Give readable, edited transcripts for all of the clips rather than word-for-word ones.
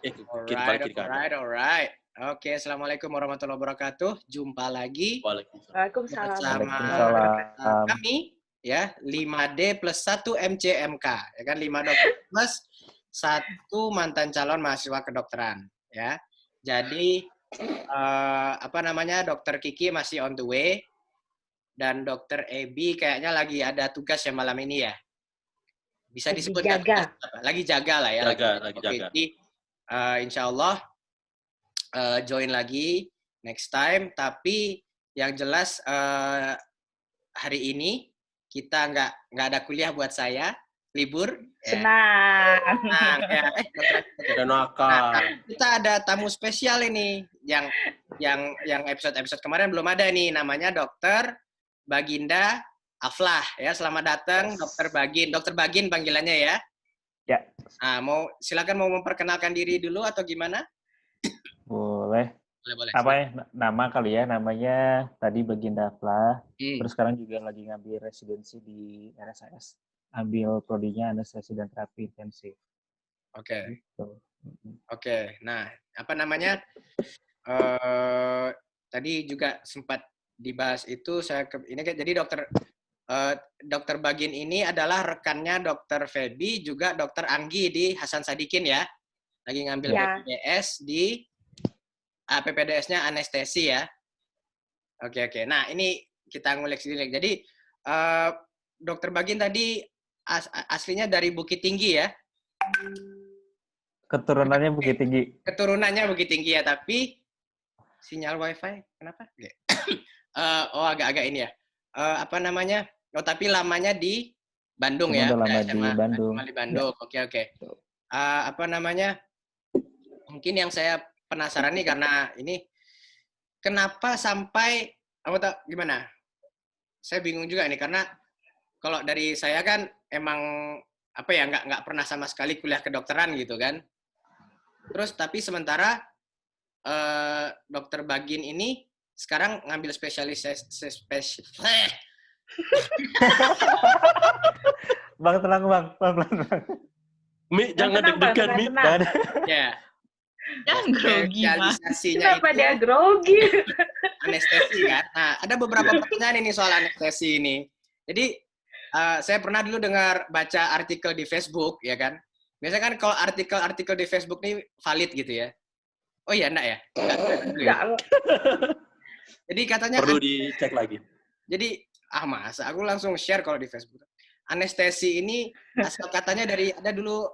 Kiri balik, kiri kanan. Alright. Oke, assalamualaikum warahmatullahi wabarakatuh. Jumpa lagi Waalaikumsalam. bersama kami ya 5D plus 1 MCMK ya kan 5 dokter plus 1 mantan calon mahasiswa kedokteran ya. Jadi Dokter Kiki masih on the way dan Dokter Ebi kayaknya lagi ada tugas ya malam ini ya. Bisa disebut jaga. Lagi jaga lah ya. Lagi jaga. Jadi insya Allah join lagi next time. Tapi yang jelas hari ini kita nggak ada kuliah buat saya, libur. Senang. Ya. Kita ada tamu spesial ini yang episode kemarin belum ada nih, namanya Dokter Baginda Aflah ya. Selamat datang Dokter Bagin. Dokter Bagin panggilannya ya. Ya. Silakan mau memperkenalkan diri dulu atau gimana? Boleh. Boleh. Apa ya nama kali ya? Namanya tadi Baginda Aflah. Terus sekarang juga lagi ngambil residensi di RSIS. Ambil prodinya anestesi dan terapi intensif. Oke. Gitu. Oke. Nah, tadi juga sempat dibahas itu jadi Dokter Bagin ini adalah rekannya Dokter Feby, juga Dokter Anggi di Hasan Sadikin ya. Lagi ngambil PPDS di PPDS-nya anestesi ya. Oke. Nah, ini kita ngulik sedikit. Jadi Dokter Bagin tadi aslinya dari Bukit Tinggi ya. Keturunannya Bukit Tinggi. Keturunannya Bukit Tinggi ya, tapi sinyal WiFi kenapa? Agak-agak ini ya. Tapi lamanya di Bandung ya. Lama di Bandung. Di Bandung. Ya. Oke. Mungkin yang saya penasaran nih karena ini kenapa sampai gimana? Saya bingung juga nih karena kalau dari saya kan emang nggak pernah sama sekali kuliah kedokteran gitu kan. Terus tapi sementara Dokter Bagin ini sekarang ngambil Bang, tenang Bang. Mi, jangan deg-degan Mi. Ya. Jangan grogi, Mas. Kenapa dia grogi? Anestesi kan. Nah, ada beberapa pertanyaan ini soal anestesi ini. Jadi saya pernah dulu baca artikel di Facebook ya kan. Biasanya kan kalau artikel di Facebook ini valid gitu ya. Oh iya, enggak ya? Enggak. Jadi katanya perlu dicek lagi. Jadi masa aku langsung share kalau di Facebook. Anestesi ini asal katanya ada dulu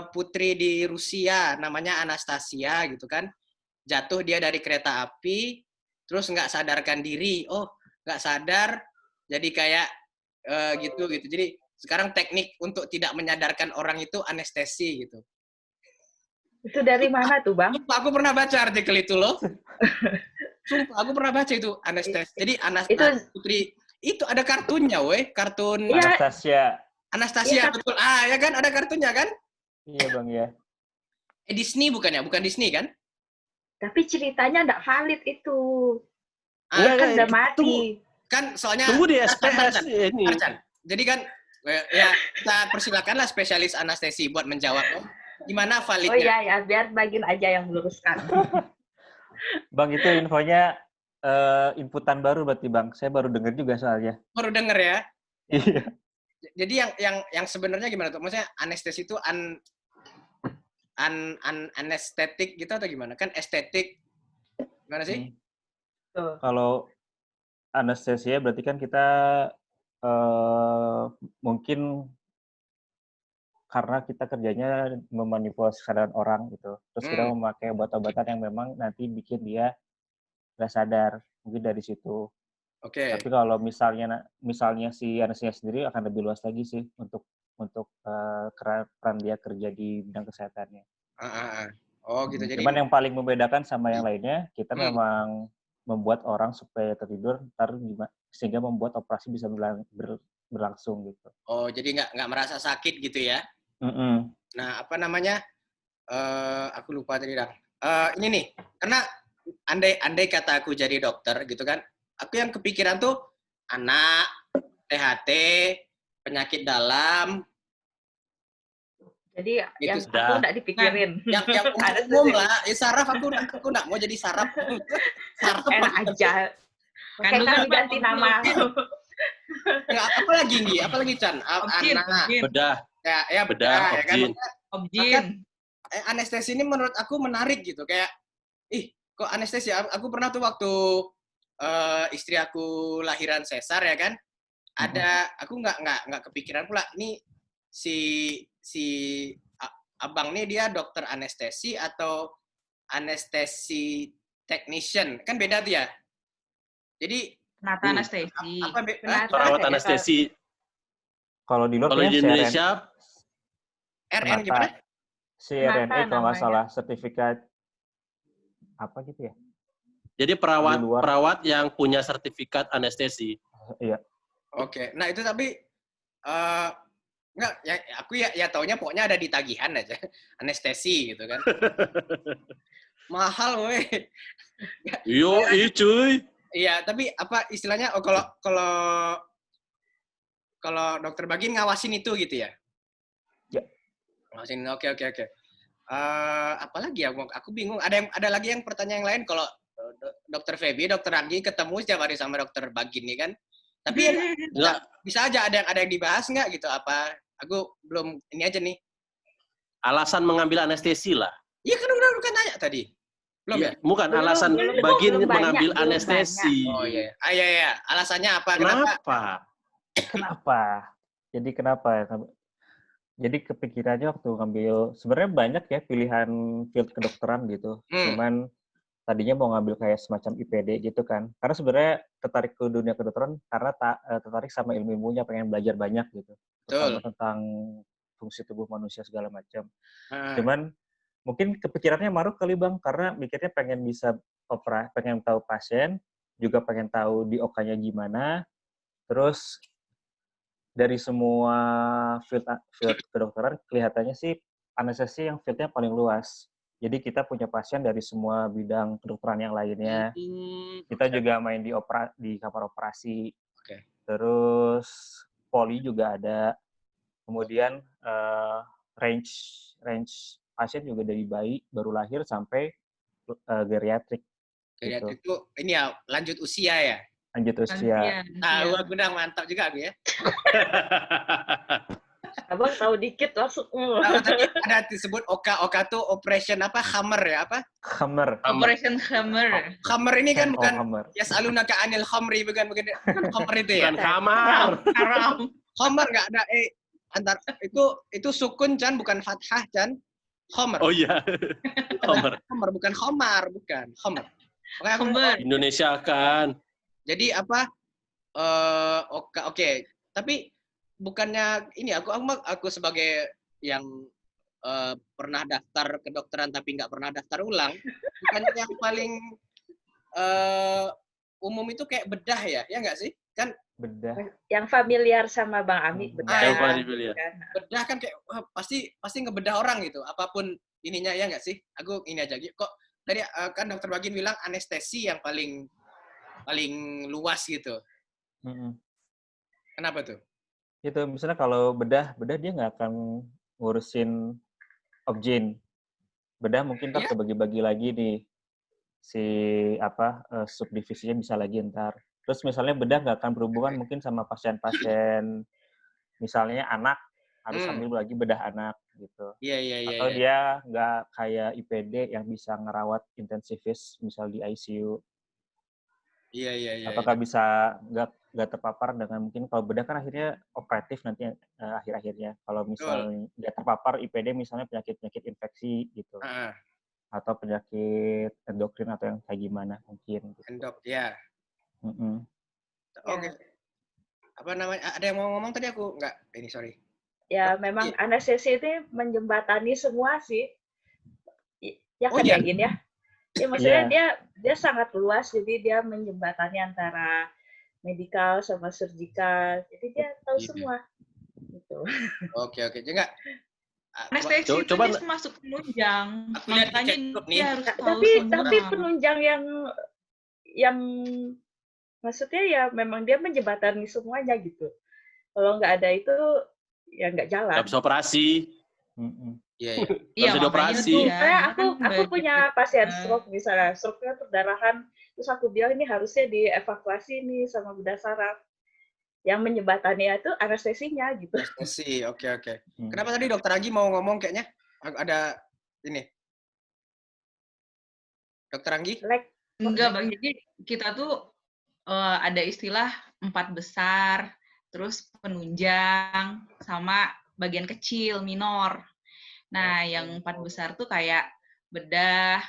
putri di Rusia namanya Anastasia gitu kan. Jatuh dia dari kereta api terus nggak sadarkan diri. Oh, nggak sadar jadi kayak gitu. Jadi sekarang teknik untuk tidak menyadarkan orang itu anestesi gitu. Itu dari mana tuh, Bang? Aku pernah baca artikel itu loh. Sumpah, aku pernah baca itu anestesi. Jadi Anastasia putri itu ada kartunnya, kartun Anastasia betul. Ya kan ada kartunnya kan? Iya Bang ya. Disney bukannya? Bukan Disney kan? Tapi ceritanya nggak valid itu. Kan udah mati. Kan soalnya tunggu di SPS ini. Jadi kan ya kita persilakanlah spesialis anestesi buat menjawab. Gimana validnya? Oh iya ya, biar Bagin aja yang meluruskan. Bang, itu infonya inputan baru berarti Bang. Saya baru dengar juga soalnya. Baru dengar ya? Iya. Jadi yang sebenarnya gimana tuh? Maksudnya anestesi itu anestetik gitu atau gimana? Kan estetik. Gimana sih? Kalau anestesia berarti kan kita mungkin karena kita kerjanya memanipulasi kesadaran orang gitu. Terus kita memakai obat-obatan yang memang nanti bikin dia nggak sadar. Mungkin dari situ. Oke. Tapi kalau misalnya si anestesinya sendiri akan lebih luas lagi sih untuk peran dia kerja di bidang kesehatannya. Oh gitu. Jadi cuman yang paling membedakan sama yang lainnya, kita memang membuat orang supaya tertidur, sehingga membuat operasi bisa berlangsung gitu. Oh, jadi nggak merasa sakit gitu ya? Nah, aku lupa tadi Dang. Ini nih, karena andai kata aku jadi dokter gitu kan, aku yang kepikiran tuh anak, THT, penyakit dalam, Jadi Itu yang sudah. aku nggak dipikirin. yang Ada umum tuh, lah. Saraf aku nggak mau jadi saraf. Saraf enak aja. Makanya Kandungan kami ganti Pak, nama. Nggak, apa lagi Nggi? Apa lagi Chan? Objin, Anak. objin, Bedah, Ya bedah, ya kan. objin. objin. Anestesi ini menurut aku menarik gitu. Kayak, kok anestesi? Aku pernah tuh waktu istri aku lahiran sesar ya kan. Aku nggak kepikiran pula. Nih si abang nih dia dokter anestesi atau anestesi technician, kan beda tuh ya. Jadi Penata anestesi. Penata. Perawat anestesi. Kalau di luar Kalau di kayaknya Indonesia, RN gimana? CRNA Penata kalau nggak namanya. salah, sertifikat apa gitu ya? jadi Di luar. perawat yang punya sertifikat anestesi. Iya. Oke, nah itu tapi nggak, ya aku ya taunya pokoknya ada di tagihan aja, anestesi gitu kan. Mahal weh. Yo, cuy. Iya, tapi apa istilahnya? Oh, kalau dokter Bagin ngawasin itu gitu ya? Ya. Ngawasin. Oke. Apalagi ya? Aku bingung. Ada lagi yang pertanyaan yang lain. Kalau dokter Feby, dokter Anggi ketemu setiap hari sama dokter Bagin nih kan? Tapi Enggak, bisa aja ada yang dibahas nggak gitu? Apa? Aku belum ini aja nih. alasan mengambil anestesi lah. Iya kan udah kan tanya tadi. Belum ya? Bukan Belum, alasan belum Bagin banyak, mengambil belum anestesi. Oh iya. Iya. Alasannya apa? Kenapa? Jadi kenapa? Jadi kepikirannya waktu ngambil, sebenarnya banyak ya pilihan field kedokteran gitu. Cuman tadinya mau ngambil kayak semacam IPD gitu kan. Karena sebenarnya tertarik ke dunia kedokteran karena tertarik sama ilmu-ilmunya, pengen belajar banyak gitu. Terutama tentang fungsi tubuh manusia segala macam. Cuman mungkin kepikirannya maruk kali Bang, karena mikirnya pengen bisa pengen tahu pasien, juga pengen tahu di OK-nya gimana. Terus dari semua field kedokteran kelihatannya sih anestesi yang fieldnya paling luas. Jadi kita punya pasien dari semua bidang kedokteran yang lainnya. Kita juga main di kamar operasi. Terus poli juga ada. Kemudian range pasien juga dari bayi baru lahir sampai geriatrik. Geriatrik itu ini ya lanjut usia ya. Lanjut usia. Tahu aku udah mantap juga aku ya. Abang tahu dikit langsung. Tadi ada disebut Oka tuh operation apa? Hammer ya apa? Hammer. Operation Hammer. Hammer ini kan bukan Hammer. yasalunaka anil khamri bukan Hammer itu ya. Bukan kamar. Haram. Hammer enggak ada antar itu sukun Chan bukan fathah Chan. Hammer. Oh iya. Hammer bukan khamar, bukan. Hammer. Hammer. Indonesia kan. Jadi apa? Oke. Tapi bukannya ini aku sebagai yang pernah daftar kedokteran tapi nggak pernah daftar ulang, bukannya yang paling umum itu kayak bedah ya nggak sih? Kan Bedah. Yang familiar sama Bang Ami, bedah. Yang familiar. Kan? bedah kan kayak pasti ngebedah orang gitu, apapun ininya ya nggak sih? Aku ini aja kok tadi kan dokter Bagin bilang anestesi yang paling luas gitu. Kenapa tuh? Itu misalnya kalau bedah dia nggak akan ngurusin objin. Bedah mungkin ntar kebagi-bagi lagi nih si subdivisinya bisa lagi ntar. Terus misalnya bedah nggak akan berhubungan mungkin sama pasien-pasien misalnya anak harus ambil lagi bedah anak gitu. Iya. Atau dia nggak kayak IPD yang bisa ngerawat intensivis misal di ICU. Iya. Apakah bisa nggak terpapar dengan mungkin kalau bedah kan akhirnya operatif nanti akhir-akhirnya. Kalau misalnya nggak terpapar IPD misalnya penyakit infeksi gitu. Atau penyakit endokrin atau yang kayak gimana mungkin. Gitu. Endok, ya. Oke. Apa namanya? Ada yang mau ngomong tadi aku nggak? Ini sorry. Ya memang anestesi itu menjembatani semua sih. Ya kan ya Gin ya? Ya maksudnya dia sangat luas, jadi dia menjembatani antara medikal sama surgical, jadi dia tahu semua. Gitu. Oke. Jadi enggak. Anestesi itu coba dia masuk penunjang. Aku lihat di Makanya chatgroup nih. dia harus tahu Tapi semua. penunjang yang maksudnya ya memang dia menjembatani semuanya gitu. Kalau nggak ada itu ya nggak jalan. Nggak bisa operasi. Iya, iya. Iya, Bisa makanya dioperasi. tuh ya, Kayak kan aku punya pasien eh, stroke misalnya, stroke-nya perdarahan, terus aku bilang ini harusnya dievakuasi nih sama bedah saraf. Yang menjembatani itu anestesinya gitu. Anestesi, oke. Kenapa tadi Dokter Agi mau ngomong kayaknya? Ada ini. Dokter Anggi? Like, enggak Bang, jadi kita tuh ada istilah 4 besar, terus penunjang, sama bagian kecil, minor. Nah, yang 4 besar tuh kayak bedah,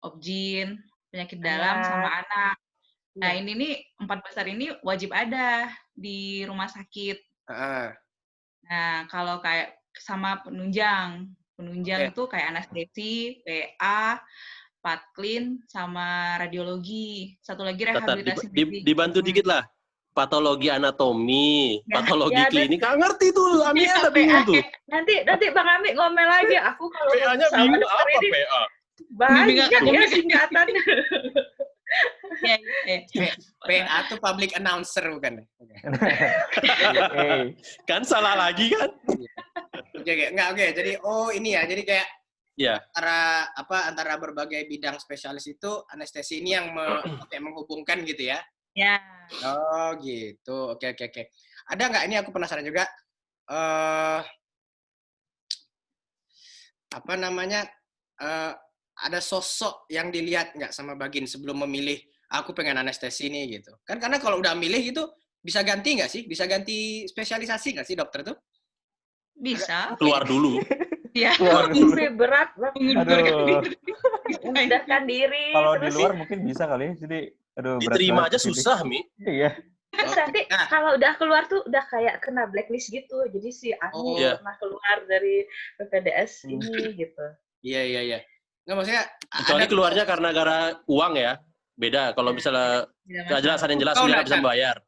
obgyn, penyakit dalam, sama anak. Nah, ini nih 4 besar ini wajib ada di rumah sakit. Nah, kalau kayak sama penunjang tuh kayak anestesi, PA, patklin, sama radiologi. Satu lagi rehabilitasi medik. Dibantu dikit lah. Patologi anatomi, patologi ya, klinik. Nggak ngerti tuh, Ami ada bingung tuh. Nanti Bang Ami ngomel lagi. Aku kalau PA-nya bingung apa PA? Banyak ya singkatan. PA tuh public announcer bukan? Kan salah lagi kan? Oke. Jadi ini ya. Jadi kayak antara berbagai bidang spesialis itu anestesi ini yang menghubungkan gitu ya. Ya. Oh gitu. Oke. Ada nggak, ini aku penasaran juga. Ada sosok yang dilihat nggak sama Bagin sebelum memilih aku pengen anestesi ini gitu? Kan karena kalau udah milih gitu bisa ganti nggak sih? Bisa ganti spesialisasi nggak sih dokter tuh? Bisa. Keluar dulu. Iya. Lebih berat. Mengundurkan diri. Kalau di luar mungkin bisa kali. Jadi diterima aja susah, Mi. Iya. Terus nanti kalau udah keluar tuh udah kayak kena blacklist gitu. Jadi si Ani pernah keluar dari PPDS ini gitu. Iya. Nggak, maksudnya kecuali keluarnya karena gara uang ya. Beda. Kalau misalnya kejelasan yang jelas dia bisa membayar.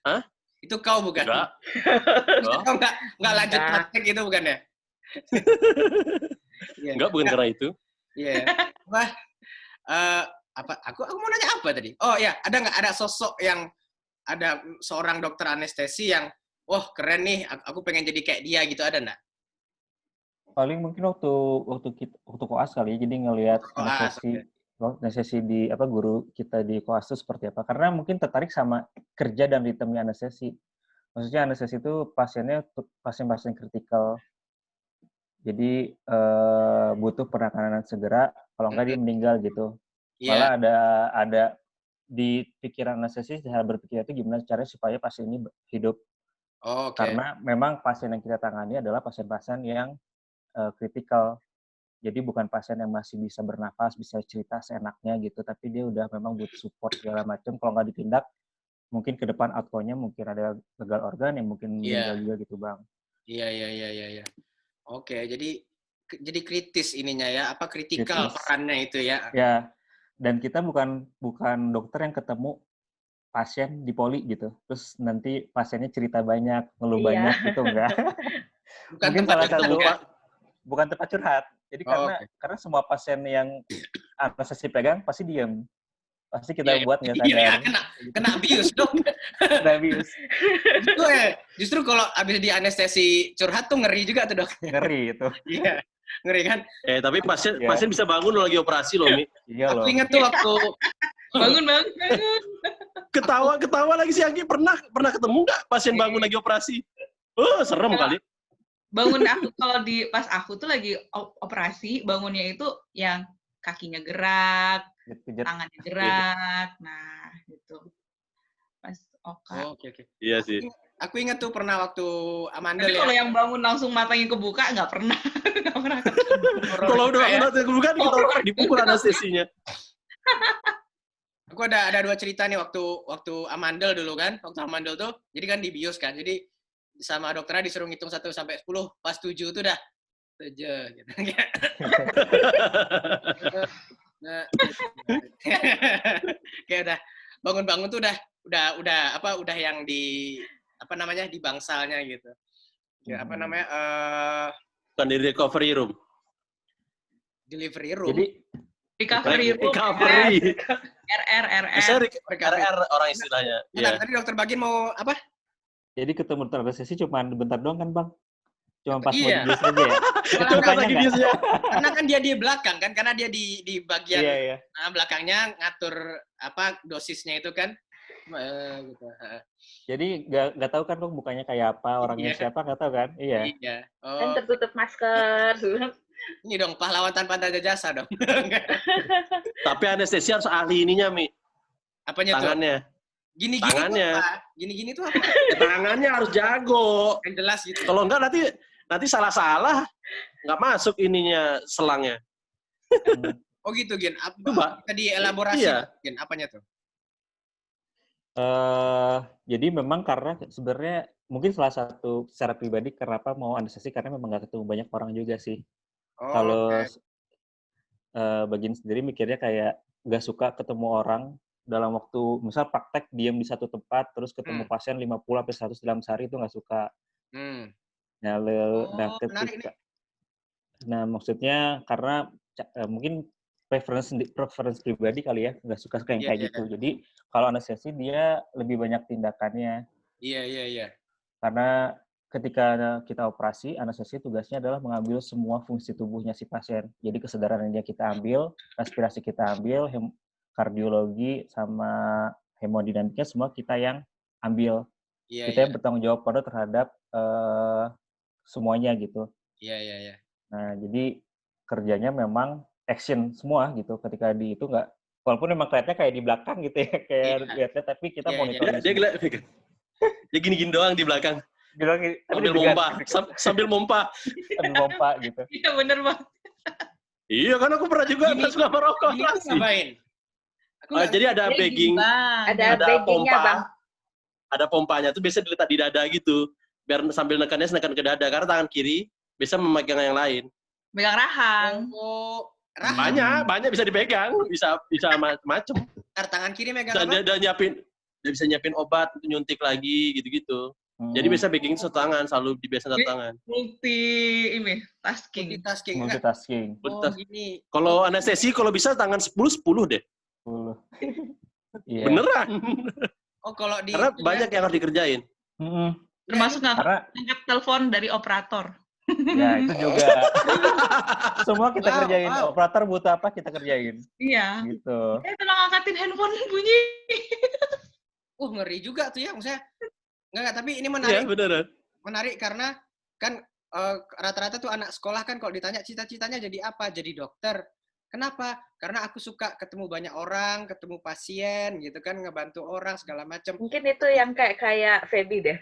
Hah? Itu kau bukan? Enggak. Kau nggak lanjut praktek gitu bukan ya? Enggak, bukan karena itu. Iya. Wah, aku mau nanya apa tadi? Oh ya, ada sosok yang ada seorang dokter anestesi yang keren nih, aku pengen jadi kayak dia gitu, ada nggak? Paling mungkin waktu koas kali, jadi ngelihat anestesi di guru kita di koas itu seperti apa. Karena mungkin tertarik sama kerja dan ritme anestesi. Maksudnya anestesi itu pasiennya pasien-pasien kritikal. Jadi butuh penanganan segera, kalau enggak dia meninggal gitu. Malah ada di pikiran anestesi, cara berpikir itu gimana caranya supaya pasien ini hidup. Karena memang pasien yang kita tangani adalah pasien-pasien yang kritikal. Jadi bukan pasien yang masih bisa bernafas, bisa cerita seenaknya gitu, tapi dia udah memang butuh support segala macam. Kalau nggak ditindak, mungkin ke depan outcome-nya mungkin ada gagal organ yang mungkin meninggal juga gitu, Bang. Iya. Oke, jadi kritis ininya ya, kritikal perannya itu ya. Ya, dan kita bukan dokter yang ketemu pasien di poli gitu, terus nanti pasiennya cerita banyak, ngeluh banyak gitu, enggak. Mungkin salah satu bukan tempat curhat. Jadi karena semua pasien yang anestesi pegang pasti diam. Pasti kita buat nggak sadar. Iya, kena abuse dong. Kena abuse. Justru kalau abis di anestesi curhat tuh ngeri juga tuh dok. Ngeri itu. Iya, ngeri kan. Tapi pasien bisa bangun lagi operasi loh, Mi. Iya loh. Aku ingat tuh waktu bangun. Ketawa lagi si Anggi, pernah ketemu nggak pasien bangun lagi operasi? Serem kali. Bangun aku kalau pas aku tuh lagi operasi, bangunnya itu yang kakinya gerak, tangannya gerak, nah gitu. Pas Oke. Iya sih. Aku ingat tuh pernah waktu Amandel. Tapi kalau yang bangun langsung matanya kebuka nggak pernah. Kalau udah kebuka kita dipukul anestesinya. Aku ada 2 cerita nih waktu Amandel dulu kan. Waktu Amandel tuh, jadi kan di bios kan. Jadi sama dokternya disuruh ngitung 1 sampai 10, pas 7 tuh udah 7 gitu. Kayak udah bangun-bangun tuh udah yang di di bangsalnya gitu. Ya, Bukan di recovery room. Delivery room. Jadi recovery room. RR orang istilahnya. Tadi dokter Bagin mau apa? Jadi ketemu dokter anestesi cuma bentar doang kan, Bang? Cuma pas mau Iya. dibius aja ya? Malah Cuma Sukanya lagi nggak? biusnya. Karena kan dia di belakang kan, karena dia di bagian Iya, iya. belakangnya ngatur apa dosisnya itu kan. Gitu. Jadi nggak tahu kan dok mukanya kayak apa, orangnya Iya. siapa nggak tahu kan? Iya. Iya. Dan Oh, tertutup masker. ini dong pahlawan tanpa tanda jasa dong. Tapi anestesi harus ahli ininya, Mi. Apanya tuh? Tangannya. Gini-gini tuh Tangannya. apa? Gini-gini tuh apa? Tangannya harus jago. Yang jelas gitu. Kalau enggak nanti salah-salah nggak masuk ininya selangnya. Oh gitu, Gin. Coba. Bisa dielaborasi, Iya. Gin. Apanya tuh? Jadi memang karena sebenarnya mungkin salah satu secara pribadi kenapa mau anestesi karena memang nggak ketemu banyak orang juga sih. Oh, Kalau oke. bagian sendiri mikirnya kayak nggak suka ketemu orang dalam waktu, misal praktek diam di satu tempat, terus ketemu pasien 50-100 dalam sehari itu nggak suka. Hmm. Nah, Menarik nih. nah maksudnya karena mungkin preference pribadi kali ya, nggak suka yang Iya, kayak iya, gitu. Jadi kalau anestesi dia lebih banyak tindakannya. Iya. Karena ketika kita operasi, anestesi tugasnya adalah mengambil semua fungsi tubuhnya si pasien. Jadi kesadaran yang kita ambil, respirasi kita ambil, kardiologi sama hemodinamika semua kita yang ambil. Iya, Kita yang bertanggung jawab pada terhadap semuanya gitu. Iya. Nah, jadi kerjanya memang action semua gitu. Ketika di itu nggak, walaupun memang kelihatannya kayak di belakang gitu ya, kayak lihatnya, tapi kita Iya. monitoring Dia semua. dia gini-gini doang di belakang. Bilang, Sambil mompa, sambil mompa. Sambil pompa gitu. Iya bener banget. Iya kan aku pernah juga Gini- pas nggak merokok. Gini tuh ngapain? Aku nggak- Jadi ada Dia bagging, gini, Bang. Ada ada baggingnya, pompa, Bang. ada pompanya tuh biasa diletak di dada gitu. Biar sambil nekan ke dada karena tangan kiri bisa memegang yang lain. Megang rahang. Oh, rahang. Banyak bisa dipegang, bisa macam-macam. Tangan kiri megang Bisa apa? dia bisa nyiapin obat, nyuntik lagi gitu-gitu. Jadi biasa bagging satu tangan, selalu dibiasain satu tangan. Tasking. Multitasking. Enggak. Multitasking. Oh, gini. Kalau anestesi kalau bisa tangan 10 deh. 10. Iya. Beneran. Oh, kalau di Karena banyak yang harus dikerjain. Termasuk Karena ngangkat telepon dari operator. ya itu juga. Semua kita Wow, kerjain. wow. Operator butuh apa kita kerjain. Iya. Gitu. Tolong angkatin handphone bunyi. ngeri juga tuh ya, maksudnya. Enggak, tapi ini Iya, menarik. beneran. Menarik karena kan rata-rata tuh anak sekolah kan kalau ditanya cita-citanya jadi apa? Jadi dokter. Kenapa? Karena aku suka ketemu banyak orang, ketemu pasien gitu kan, ngebantu orang segala macam. Mungkin itu yang kayak Feby deh,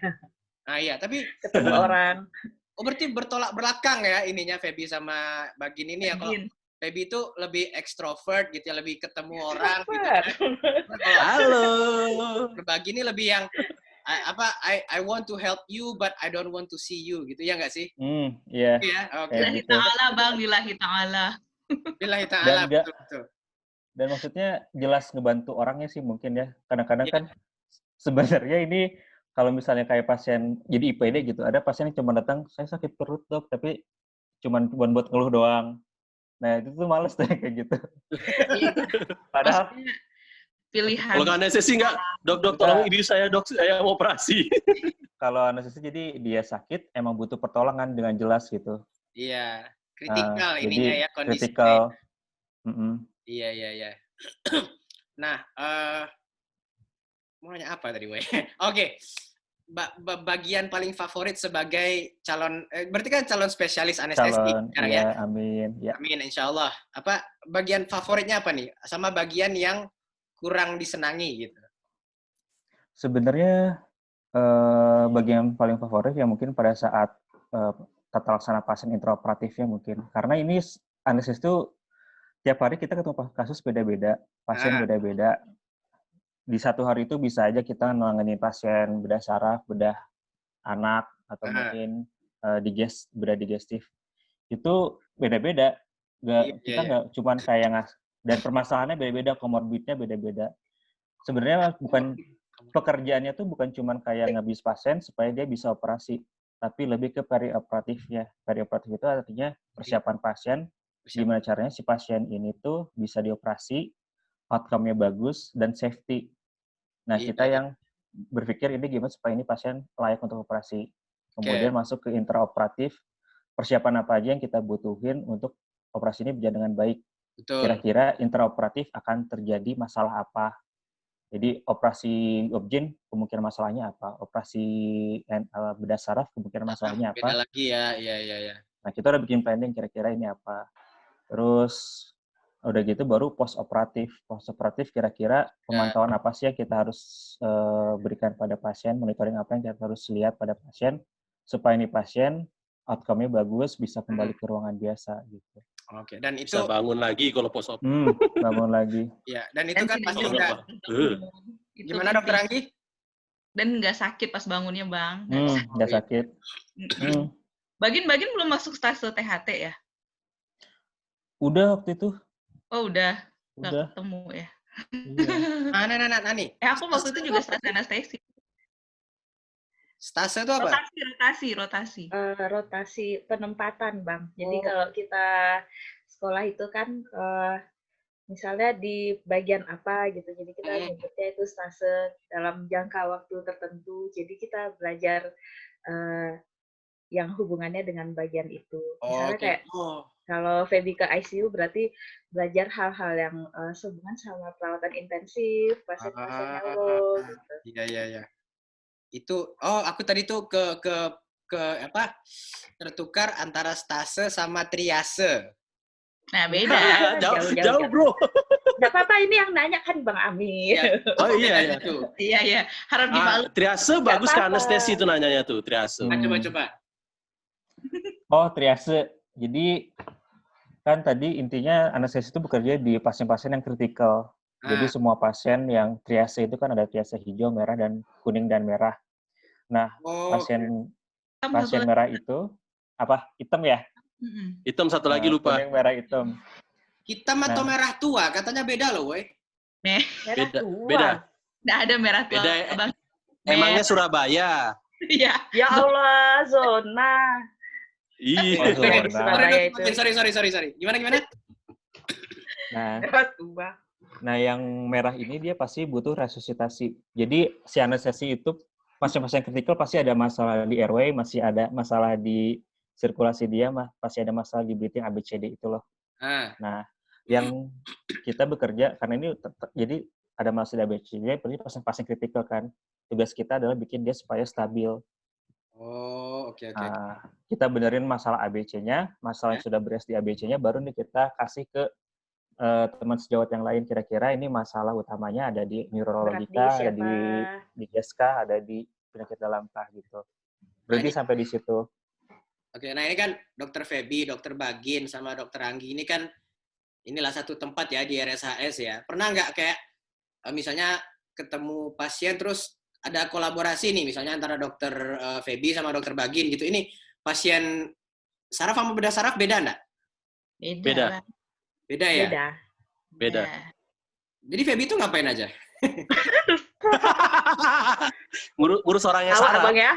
Nah, iya, tapi ketemu orang. oh berarti bertolak belakang ya ininya Feby sama Bagin ini ya. Kalau Bagin. Feby itu lebih ekstrovert gitu ya, lebih ketemu orang gitu. Extrovert. Kalau Halo. Bagin ini lebih yang I want to help you but I don't want to see you gitu ya nggak sih? Iya. Iya, oke. Kayak Lillahi gitu. ta'ala, Bang. Lillahi ta'ala. Billahi ta'ala, Dan betul. Dan maksudnya jelas ngebantu orangnya sih mungkin ya. Kadang-kadang Iya. kan sebenarnya ini kalau misalnya kayak pasien jadi IPD gitu, ada pasien yang cuma datang, saya sakit perut dok, tapi cuma buat ngeluh doang. Nah itu tuh males deh kayak gitu. Padahal Maksudnya pilihan. Kalau anestesi nggak, dok tolong ini saya dok, saya mau operasi. kalau anestesi jadi dia sakit emang butuh pertolongan dengan jelas gitu. Iya, kritikal Jadi ininya ya kondisinya. kritikal. Iya. Nah, mau nanya apa tadi, Wei? Oke. Bagian paling favorit sebagai calon, berarti kan calon spesialis anestesi sekarang ya? Amin. Ya. Amin, insya Allah. Apa bagian favoritnya apa nih? Sama bagian yang kurang disenangi gitu? Sebenarnya bagian paling favorit ya mungkin pada saat tata laksana pasien intraoperatifnya mungkin. Karena ini anestesi itu tiap hari kita ketemu kasus beda-beda, pasien beda-beda. Di satu hari itu bisa aja kita nangani pasien bedah saraf, bedah anak, atau mungkin bedah digestif. Itu beda-beda. Kita nggak cuman kayak dan permasalahannya beda-beda, komorbidnya beda-beda. Sebenarnya pekerjaannya tuh bukan cuman kayak ngebius pasien supaya dia bisa operasi, tapi lebih ke perioperatifnya. Perioperatif itu artinya persiapan pasien, gimana caranya si pasien ini tuh bisa dioperasi, outcome-nya bagus, dan safety. Nah, kita yang berpikir ini gimana supaya ini pasien layak untuk operasi. Kemudian masuk ke intraoperatif, persiapan apa aja yang kita butuhin untuk operasi ini berjalan dengan baik. Betul. Kira-kira intraoperatif akan terjadi masalah apa. Jadi operasi objin kemungkinan masalahnya apa, operasi bedah saraf kemungkinan masalahnya Beda apa. lagi ya, iya. Nah, kita udah bikin planning kira-kira ini apa. Terus udah gitu baru post operatif. Post operatif kira-kira pemantauan apa sih yang kita harus berikan pada pasien, monitoring apa yang kita harus lihat pada pasien supaya ini pasien outcome-nya bagus, bisa kembali ke ruangan biasa gitu. Oke, dan itu Bisa bangun lagi kalau post op. Bangun lagi. ya, dan itu kan pasti Kalau udah. Itu Gimana penting. Dokter Anggi? Dan nggak sakit pas bangunnya, Bang. Nggak sakit. Bagin belum masuk stase THT ya? Udah waktu itu. Oh, udah. Nggak Udah. ketemu ya. Iya. Nani. Aku waktu itu juga stase anestesi. Stase itu apa? Rotasi. Rotasi penempatan, Bang. Jadi kalau kita sekolah itu kan misalnya di bagian apa gitu. Jadi kita nyebutnya itu stase dalam jangka waktu tertentu. Jadi kita belajar yang hubungannya dengan bagian itu. Misalnya kayak kalau Feby ke ICU berarti belajar hal-hal yang sehubungan sama perawatan intensif, pasien-pasien neuro gitu. Iya. Itu aku tadi tuh ke apa? Tertukar antara stase sama triase. Nah, beda. Jauh, Bro. Nggak apa-apa, ini yang nanya kan Bang Ami. Ya. Oh iya. Iya. Harap dimaklumi. Triase bagus ke anestesi itu nanyanya tuh, triase. Coba. Oh, triase. Jadi kan tadi intinya anestesi itu bekerja di pasien-pasien yang kritikal. Jadi semua pasien yang triase itu kan ada triase hijau, merah, dan kuning dan merah. Nah, pasien merah itu apa? Hitam ya? Hitam satu lagi lupa. Kuning, merah, hitam. Hitam atau merah tua? Katanya beda loh, woi. Beda. Nggak ada merah tua. Beda. Emangnya Surabaya. Iya. Ya Allah, zona. Iya. Sorry. Gimana? Nah, yang merah ini dia pasti butuh resusitasi. Jadi si anestesi itu pasien-pasien kritikal pasti ada masalah di airway, masih ada masalah di sirkulasi dia, pasti ada masalah di breathing ABCD itu loh. Nah, yang kita bekerja karena ini jadi ada masalah di ABCD, berarti pasien-pasien kritikal kan. Tugas kita adalah bikin dia supaya stabil. Oke. Kita benerin masalah ABC-nya, masalah yang sudah beres di ABC-nya, baru nih kita kasih ke teman sejawat yang lain. Kira-kira ini masalah utamanya ada di neurologika, ada di GESKA, ada di penyakit dalam kah gitu. Berarti sampai di situ. Oke, nah ini kan Dokter Feby, Dokter Bagin, sama Dokter Anggi ini kan inilah satu tempat ya di RSHS ya. Pernah nggak kayak misalnya ketemu pasien terus ada kolaborasi nih, misalnya antara Dokter Feby sama Dokter Bagin gitu. Ini pasien saraf sama bedah saraf beda nggak? Beda ya? Beda. Jadi Feby itu ngapain aja? Ngurus orangnya saraf. Bang ya?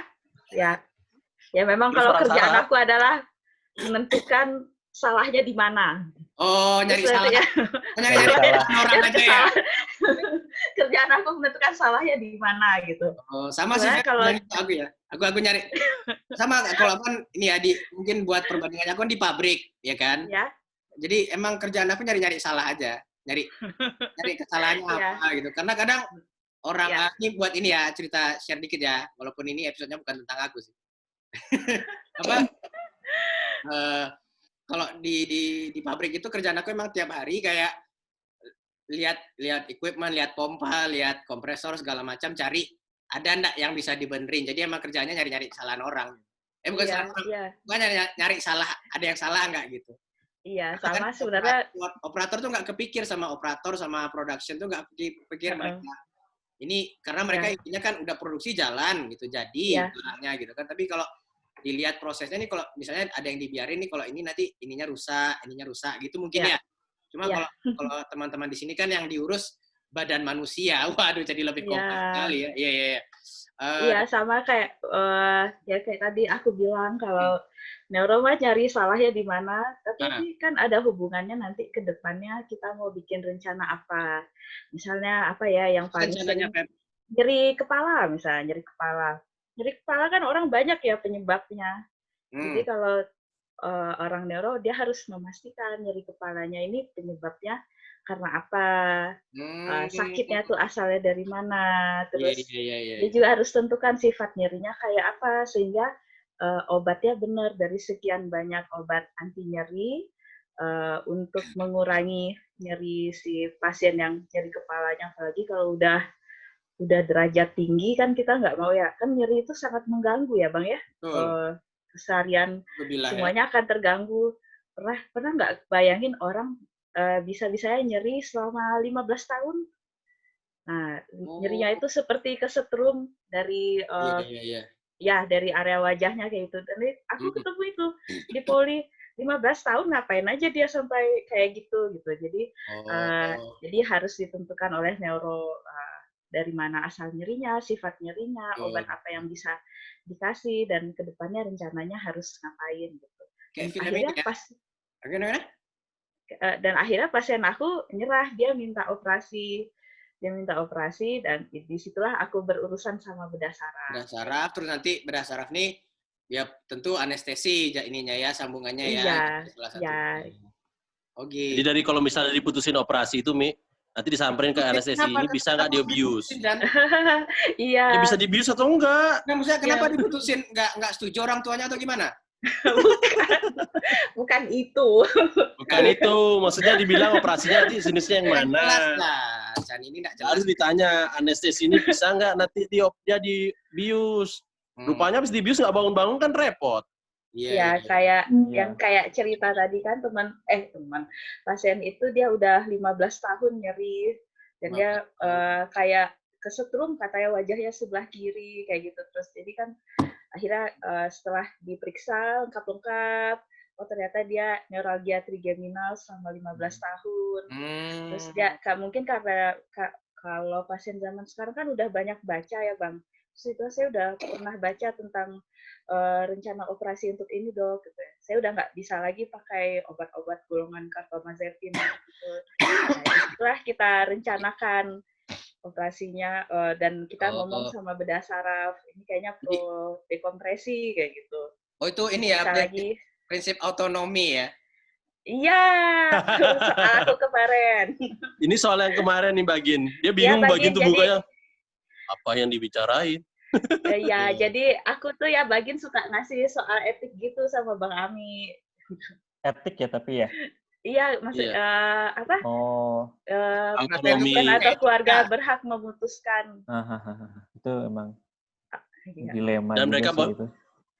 Ya memang kalau kerjaan aku adalah menentukan salahnya di mana. Oh, nyari salah. Ya. Nyari salah orang aja ya. Kerjaan aku menentukan salahnya di mana gitu. Oh, sama sih kalau aku ya. Aku nyari sama kalau kan ini ya mungkin buat perbandingannya aku kan di pabrik, ya kan? Ya. Jadi emang kerjaan aku nyari salah aja. Nyari kesalahannya apa gitu. Karena kadang orang ini buat ini ya, cerita share dikit ya, walaupun ini episodenya bukan tentang aku sih. Kalau di pabrik itu kerjaan aku emang tiap hari kayak lihat equipment, lihat pompa, lihat kompresor segala macam, cari ada enggak yang bisa dibenerin. Jadi emang kerjanya nyari kesalahan orang. Bukan kesalahan orang. Bukan nyari salah, ada yang salah enggak gitu. Iya, sama sebenarnya operator tuh nggak kepikir sama operator sama production tuh nggak pikir mereka. Ini karena mereka intinya kan udah produksi jalan gitu, jadi barangnya gitu kan. Tapi kalau dilihat prosesnya nih, kalau misalnya ada yang dibiarin nih, kalau ini nanti ininya rusak gitu mungkin ya. Cuma kalau teman-teman di sini kan yang diurus badan manusia, waduh jadi lebih kompleks sekali ya. Iya. Iya, sama kayak kayak tadi aku bilang kalau neuro mah nyari salahnya di mana, tapi ini kan ada hubungannya nanti ke depannya kita mau bikin rencana apa. Misalnya apa ya yang paling sering nyeri kepala misalnya, nyeri kepala kan orang banyak ya penyebabnya. Jadi kalau orang neuro dia harus memastikan nyeri kepalanya ini penyebabnya karena apa, sakitnya tuh asalnya dari mana, terus dia juga harus tentukan sifat nyerinya kayak apa sehingga obatnya benar dari sekian banyak obat anti nyeri untuk mengurangi nyeri si pasien yang nyeri kepalanya, apalagi kalau udah derajat tinggi kan kita nggak mau ya, kan nyeri itu sangat mengganggu ya Bang ya, keseharian semuanya akan terganggu. Pernah nggak bayangin orang bisa-bisanya nyeri selama 15 tahun? Nah, nyerinya itu seperti kesetrum dari ya dari area wajahnya kayak gitu. Dan aku ketemu itu di poli 15 tahun ngapain aja dia sampai kayak gitu. Jadi harus ditentukan oleh neuro dari mana asal nyerinya, sifat nyerinya, obat apa yang bisa dikasih dan kedepannya rencananya harus ngapain gitu. Dan akhirnya pasien aku nyerah, dia minta operasi dan disitulah aku berurusan sama bedah saraf. Bedah saraf, terus nanti bedah saraf nih ya tentu anestesi ininya ya, sambungannya ya. Iya. Oke. Jadi dari kalau misalnya diputusin operasi itu, Mi, nanti disamperin ke anestesi ini bisa nggak dibius? Iya. Ya bisa dibius atau enggak? Nah, maksudnya kenapa diputusin? Nggak setuju orang tuanya atau gimana? Bukan itu. Bukan itu, maksudnya dibilang operasinya nanti jenisnya yang mana? Jelas lah, Chan ini nggak jelas. Harus ditanya, anestesi ini bisa nggak nanti dia dibius? Rupanya habis dibius nggak bangun-bangun kan repot. Iya, kayak cerita tadi kan teman pasien itu dia udah 15 tahun nyeri dan dia kayak kesetrum katanya wajahnya sebelah kiri kayak gitu terus. Jadi kan akhirnya setelah diperiksa lengkap, oh ternyata dia neuralgia trigeminal selama 15 tahun. Terus dia mungkin karena kalau pasien zaman sekarang kan udah banyak baca ya Bang. Terus itu saya udah pernah baca tentang rencana operasi untuk ini dok. Gitu. Saya udah nggak bisa lagi pakai obat-obat golongan karbamazepin gitu. Nah, itulah kita rencanakan operasinya dan kita ngomong sama bedah saraf. Ini kayaknya perlu dekompresi kayak gitu. Oh itu ini ya prinsip autonomi ya? Iya, soal aku kemarin. Ini soal yang kemarin nih Bagin. Dia bingung ya, Bagin tuh bukanya. Apa yang dibicarain? Ya, jadi aku tuh ya Bagin suka ngasih soal etik gitu sama Bang Ami. Etik ya tapi ya? Iya, maksud apa? Autonomi atau keluarga berhak memutuskan. Itu emang dilema. Dan mereka itu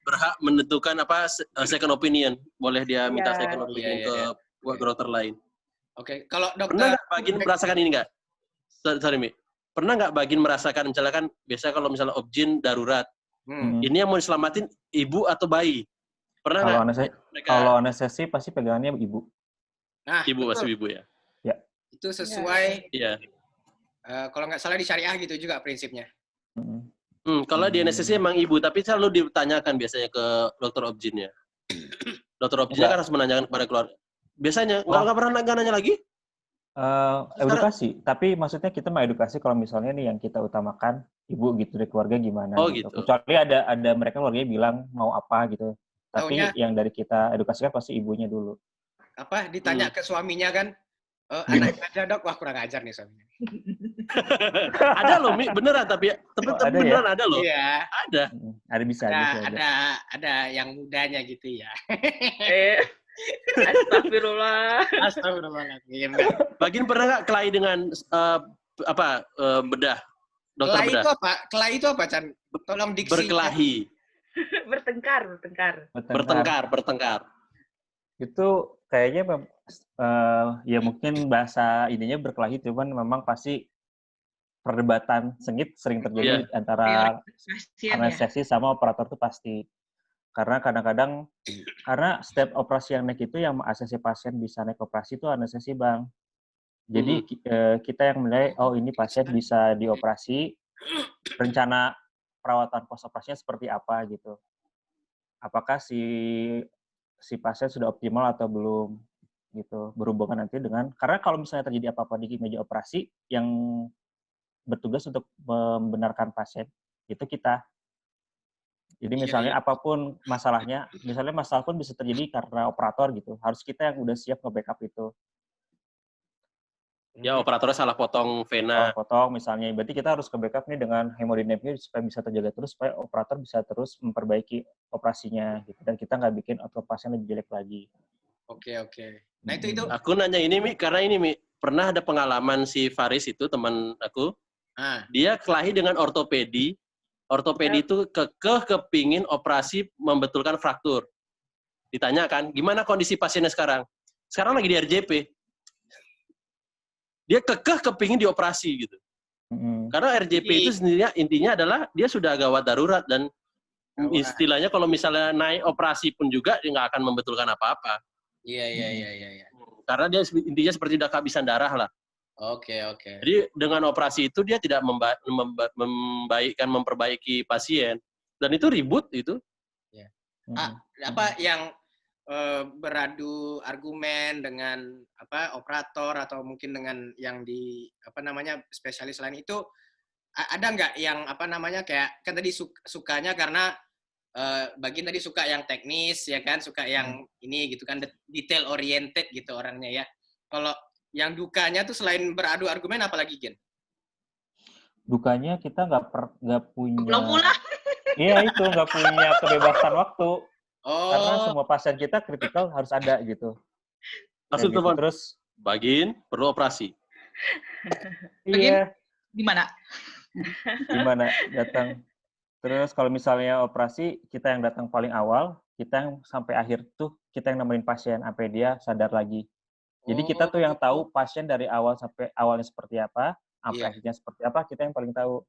berhak menentukan apa second opinion. Boleh dia minta second opinion ke dokter lain. Oke, kalau dokter pernah nggak Bagin merasakan ini nggak? Sorry Mi. Pernah nggak Bagin merasakan misalnya kan biasa kalau misalnya objin darurat, ini yang mau diselamatin ibu atau bayi? Pernah nggak? Kalau anestesi pasti pegangannya ibu. Nah, ibu pasti ibu ya. Ya. Itu sesuai. Iya. Kalau nggak salah di syariah gitu juga prinsipnya. Kalau di anestesi emang ibu, tapi selalu ditanyakan biasanya ke dokter objinnya. Dokter objinnya kan harus menanyakan kepada keluarga. Biasanya nggak pernah nanya lagi? Edukasi, tapi maksudnya kita mengedukasi kalau misalnya nih yang kita utamakan ibu gitu dari keluarga gimana gitu. Kecuali ada mereka keluarganya bilang mau apa gitu. Tapi yang dari kita edukasikan pasti ibunya dulu. Apa ditanya ke suaminya kan? Anaknya ada dok, wah kurang ajar nih suaminya. Ada loh, Mi, beneran tapi beneran ya? Ada loh. Iya. Ada. Ada yang mudanya gitu ya. Astagfirullahaladzim. Bagin pernah nggak kelahi dengan bedah? Dokter kelahi bedah. Itu apa? Kelahi itu apa, Chan? Tolong diksi. Berkelahi. Bertengkar. Itu kayaknya ya mungkin bahasa ininya berkelahi, cuman memang pasti perdebatan sengit sering terjadi antara anestesi sama operator itu pasti. Karena kadang-kadang karena setiap operasi yang naik itu yang ACC pasien bisa naik operasi itu anestesi Bang. Jadi kita yang menilai ini pasien bisa dioperasi, rencana perawatan post operasinya seperti apa gitu. Apakah si pasien sudah optimal atau belum gitu, berhubungan nanti dengan karena kalau misalnya terjadi apa-apa di meja operasi yang bertugas untuk membenarkan pasien itu kita. Jadi misalnya apapun masalahnya, misalnya masalah pun bisa terjadi karena operator gitu. Harus kita yang udah siap nge-backup itu. Ya operatornya salah potong vena. Potong misalnya, berarti kita harus ke-backup nih dengan hemodinamiknya supaya bisa terjaga terus, supaya operator bisa terus memperbaiki operasinya gitu. Dan kita nggak bikin outcome pasien lebih jelek lagi. Oke. Nah itu. Aku nanya ini Mi, karena ini Mi, pernah ada pengalaman si Faris itu teman aku. Dia kelahi dengan ortopedi. Ortopedi itu kepingin operasi membetulkan fraktur. Ditanyakan, gimana kondisi pasiennya sekarang? Sekarang lagi di RJP. Dia kepingin dioperasi gitu. Karena RJP itu sendirinya intinya adalah dia sudah gawat darurat dan istilahnya kalau misalnya naik operasi pun juga dia nggak akan membetulkan apa-apa. Iya. Karena dia intinya seperti udah kehabisan darah lah. Oke. Jadi dengan operasi itu dia tidak memperbaiki pasien dan itu ribut itu. Ya. Apa yang beradu argumen dengan operator atau mungkin dengan yang di spesialis lain itu ada nggak yang kayak kan tadi sukanya karena bagian tadi suka yang teknis ya kan, suka yang ini gitu kan, detail oriented gitu orangnya ya. Kalau yang dukanya tuh selain beradu argumen apalagi Gen? Dukanya kita nggak punya. Pulang-pulang. Iya itu nggak punya kebebasan waktu. Karena semua pasien kita kritikal harus ada gitu. Langsung gitu. Terus Bagin perlu operasi. Iya. Gimana datang. Terus kalau misalnya operasi, kita yang datang paling awal, kita yang sampai akhir tuh kita yang nemenin pasien sampai dia sadar lagi. Jadi kita tuh yang tahu pasien dari awal sampai awalnya seperti apa, sampai akhirnya seperti apa, kita yang paling tahu.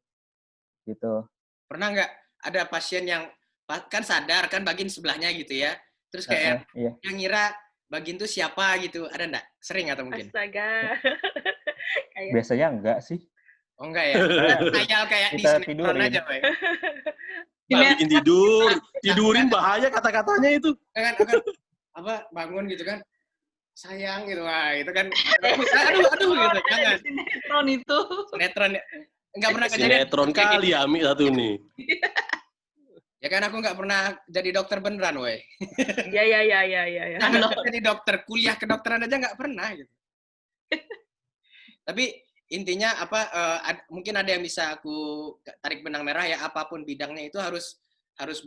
Gitu. Pernah nggak ada pasien yang kan sadar kan Bagin sebelahnya gitu ya, terus kayak yang ngira Bagin tuh siapa gitu, ada nggak? Sering atau mungkin? Astaga. Biasanya enggak sih. Oh enggak ya? Kayak di sinetron aja, Pak. Bikin tidurin bahaya kata-katanya itu. Kan bangun gitu kan, sayang gitu, wah itu kan, aduh gitu, jangan. Sinetron itu. Sinetron nggak pernah kejadian. Sinetron kali Ami satu nih. Ya kan aku nggak pernah jadi dokter beneran, woi. Iya. Jadi dokter, kuliah kedokteran aja nggak pernah gitu. Tapi intinya mungkin ada yang bisa aku tarik benang merah ya, apapun bidangnya itu harus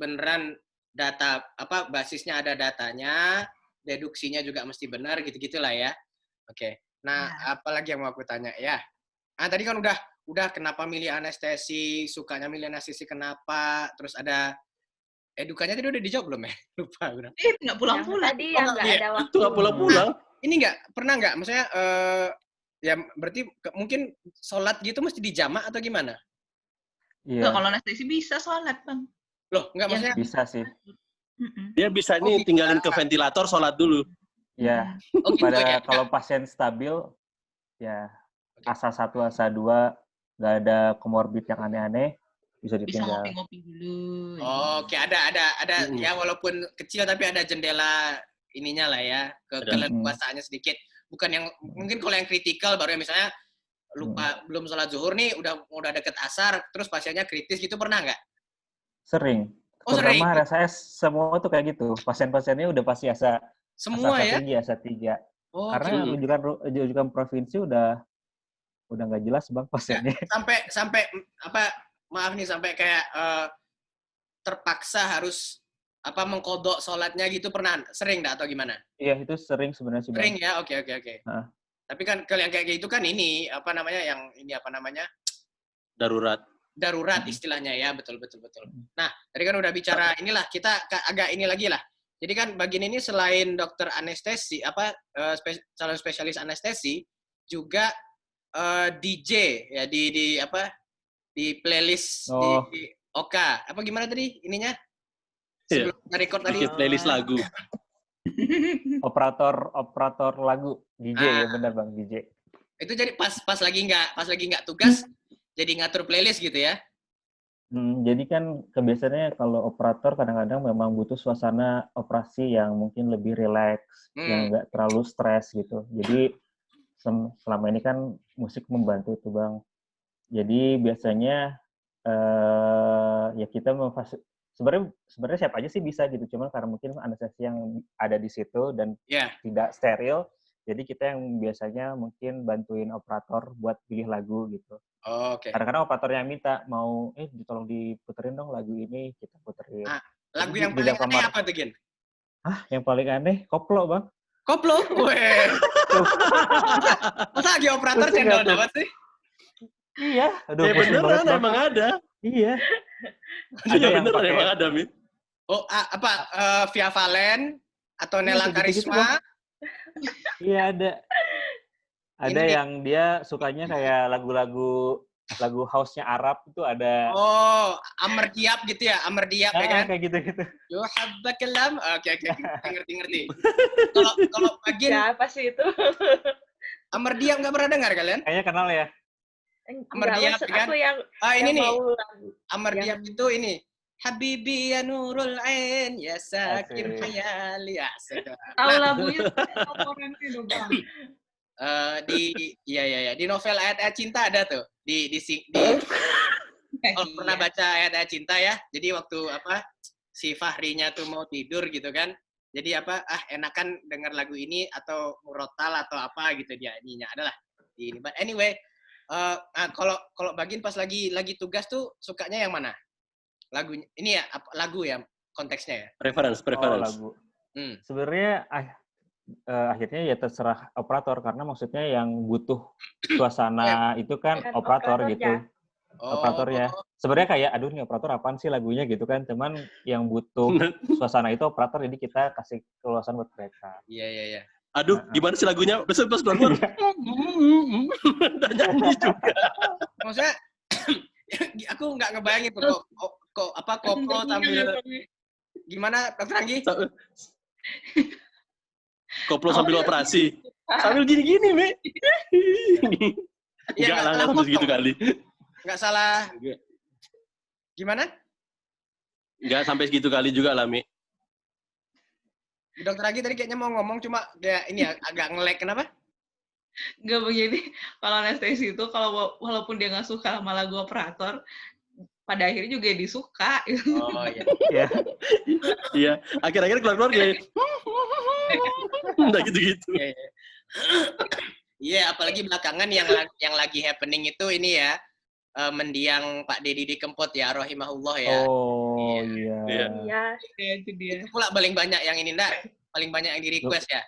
beneran data, basisnya ada datanya, deduksinya juga mesti benar gitu-gitulah ya. Oke. Nah, apalagi yang mau aku tanya ya. Tadi kan udah kenapa milih anestesi, sukanya milih anestesi kenapa, terus ada edukanya tadi udah dijawab belum ya? Lupa udah. Nggak pulang-pulang. Tadi yang nggak ada waktu. Itu nggak pulang-pulang. Ini pernah nggak, maksudnya ya berarti mungkin sholat gitu mesti dijamak atau gimana? Iya. Kalau anestesi bisa sholat, Bang. Loh, nggak maksudnya? Bisa sih. Dia bisa tinggalin ke ventilator, sholat dulu. Ya. Kalau pasien stabil, ya asa 1, asa 2, nggak ada komorbid yang aneh-aneh, bisa ditinggal. Bisa ngopi-ngopi dulu. Oke, ada ya walaupun kecil tapi ada jendela ininya lah ya, keleluasaannya sedikit. Bukan yang mungkin kalau yang kritikal baru misalnya lupa belum sholat zuhur nih udah deket asar terus pasiennya kritis gitu, pernah nggak? Sering. Terutama RSAS semua tuh kayak gitu. Pasien-pasiennya udah pasti asa tinggi, asa 3. Karena rujukan provinsi udah nggak jelas Bang pasiennya. Sampai maaf nih, sampai kayak terpaksa harus mengkodok sholatnya gitu, pernah? Sering nggak atau gimana? Iya, itu sering sebenarnya sih Bang. Sering ya, oke. Tapi kan kalau yang kayak gitu kan ini darurat istilahnya ya, betul. Nah, tadi kan udah bicara inilah, kita agak ini lagi lah. Jadi kan bagian ini selain dokter anestesi, calon spesialis anestesi, juga DJ ya di playlist di Oka. Gimana tadi ininya? Sebelum record tadi. Bikin playlist lagu. Operator lagu DJ ya, benar Bang, DJ. Itu jadi pas lagi nggak tugas jadi ngatur playlist gitu ya. Jadi kan kebiasaannya kalau operator kadang-kadang memang butuh suasana operasi yang mungkin lebih rileks, yang nggak terlalu stres gitu. Jadi selama ini kan musik membantu itu Bang. Jadi biasanya ya kita sebenarnya siapa aja sih bisa gitu, cuman karena mungkin anestesi yang ada di situ dan tidak steril, jadi kita yang biasanya mungkin bantuin operator buat pilih lagu gitu. Kadang-kadang operatornya minta mau tolong diputerin dong lagu ini, kita puterin. Lagu yang paling aneh apa tuh, Gin? Yang paling aneh koplo, Bang. Koplo? Weh. Masa lagi operator cendol dapat sih? Iya. Aduh, beneran emang ada. Iya. Ada yang beneran emang ada, Mi. Oh, Via Valen atau Nela Karisma? Iya, ada. Ada yang dia sukanya kayak lagu house-nya Arab itu ada. Oh, Amr Diab gitu ya? Amr Diab ya kan? Kayak gitu-gitu. Yo habbakalam. Oke. Ngerti. Kalau Bagin apa sih itu? Amr Diab nggak pernah dengar kalian? Kayaknya kenal ya. Amr Diab kan? Ini nih. Amr Diab itu ini. Habibi ya Nurul Ain ya sakin khayali. Tahu lagunya orang itu, Bang. Di novel Ayat-Ayat Cinta ada tuh. Kalau pernah baca Ayat-Ayat Cinta ya. Jadi waktu si Fahrinya tuh mau tidur gitu kan. Jadi enakan denger lagu ini atau murotal atau apa gitu dia nyinya adalah di ini. But anyway, kalau Bagin pas lagi tugas tuh sukanya yang mana? Lagunya ini ya lagu ya konteksnya ya. Preference. Lagu. Sebenarnya akhirnya ya terserah operator karena maksudnya yang butuh suasana itu kan operator gitu. Operator ya. Sebenarnya kayak aduh nih operator apaan sih lagunya gitu kan. Cuman yang butuh suasana itu operator jadi kita kasih keluasan buat mereka. Iya. Aduh, gimana sih lagunya? Pas keluar. Udah nyanyi juga. Maksudnya aku nggak ngebayangin tuh koplo sambil gimana Dr. Anggi? Koplo sambil operasi. Sambil gini-gini, Mi. Enggak lah, enggak sampai segitu kali. Enggak salah. Gimana? Enggak sampai segitu kali juga lah, Mi. Dokter Anggi tadi kayaknya mau ngomong cuma dia ini agak nge-lag kenapa? Enggak begini, kalau anestesi itu kalau walaupun dia nggak suka sama lagu operator, pada akhirnya juga disuka. Oh iya. Iya, akhir-akhir keluar gini. Udah gitu-gitu. Iya, apalagi belakangan yang lagi happening itu ini ya, mendiang Pak Deddy Kempot ya, rahimahullah ya. Oh iya. Itu dia. Itu pula paling banyak yang ini paling banyak yang di request ya.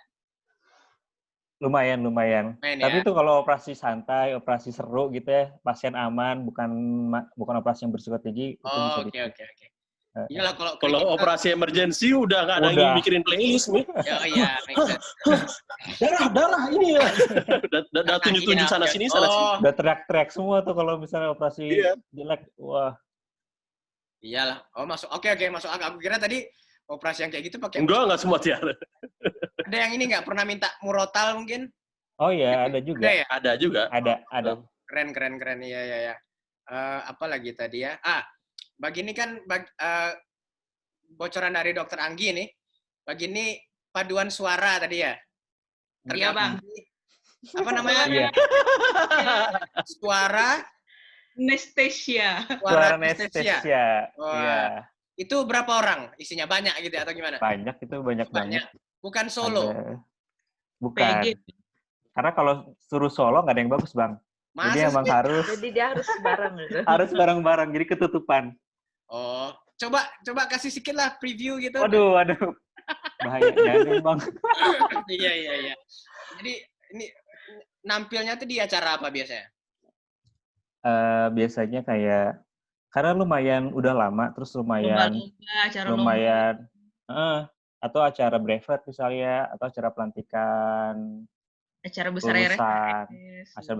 Lumayan. Tapi itu kalau operasi santai, operasi seru gitu ya, pasien aman, bukan operasi yang berisiko tinggi, itu bisa Oke. Iyalah kalau operasi emergency udah nggak ada yang mikirin playlist nih. Iya. Darah ini ya. Udah tunjuk sana sini. Udah teriak-teriak semua tuh kalau misalnya operasi jelek. Wah. Iyalah. Oh masuk. Oke masuk. Aku kira tadi operasi yang kayak gitu pakai. Enggak semua tiara. Ada yang ini nggak pernah minta murotal mungkin? Oh iya, ada juga. Ada juga. Ada. Keren. Iya. Apa lagi tadi ya? Bagi ini kan bocoran dari Dokter Anggi nih. Bagi ini paduan suara tadi ya. Iya, Bang. Apa namanya? Iya. Suara anestesia. Iya. Itu berapa orang? Isinya banyak gitu atau gimana? Banyak itu banyak. Bukan solo. Bukan. Karena kalau suruh solo nggak ada yang bagus, Bang. Jadi emang harus. Jadi dia harus bareng gitu. Harus bareng-barang, jadi ketutupan. Oh, coba kasih sedikit lah preview gitu. Waduh. Bahaya jangan, Bang. Iya. Jadi ini nampilnya tuh di acara apa biasanya? Biasanya kayak karena lumayan udah lama, terus lumayan atau acara brevet misalnya, atau acara pelantikan, acara besar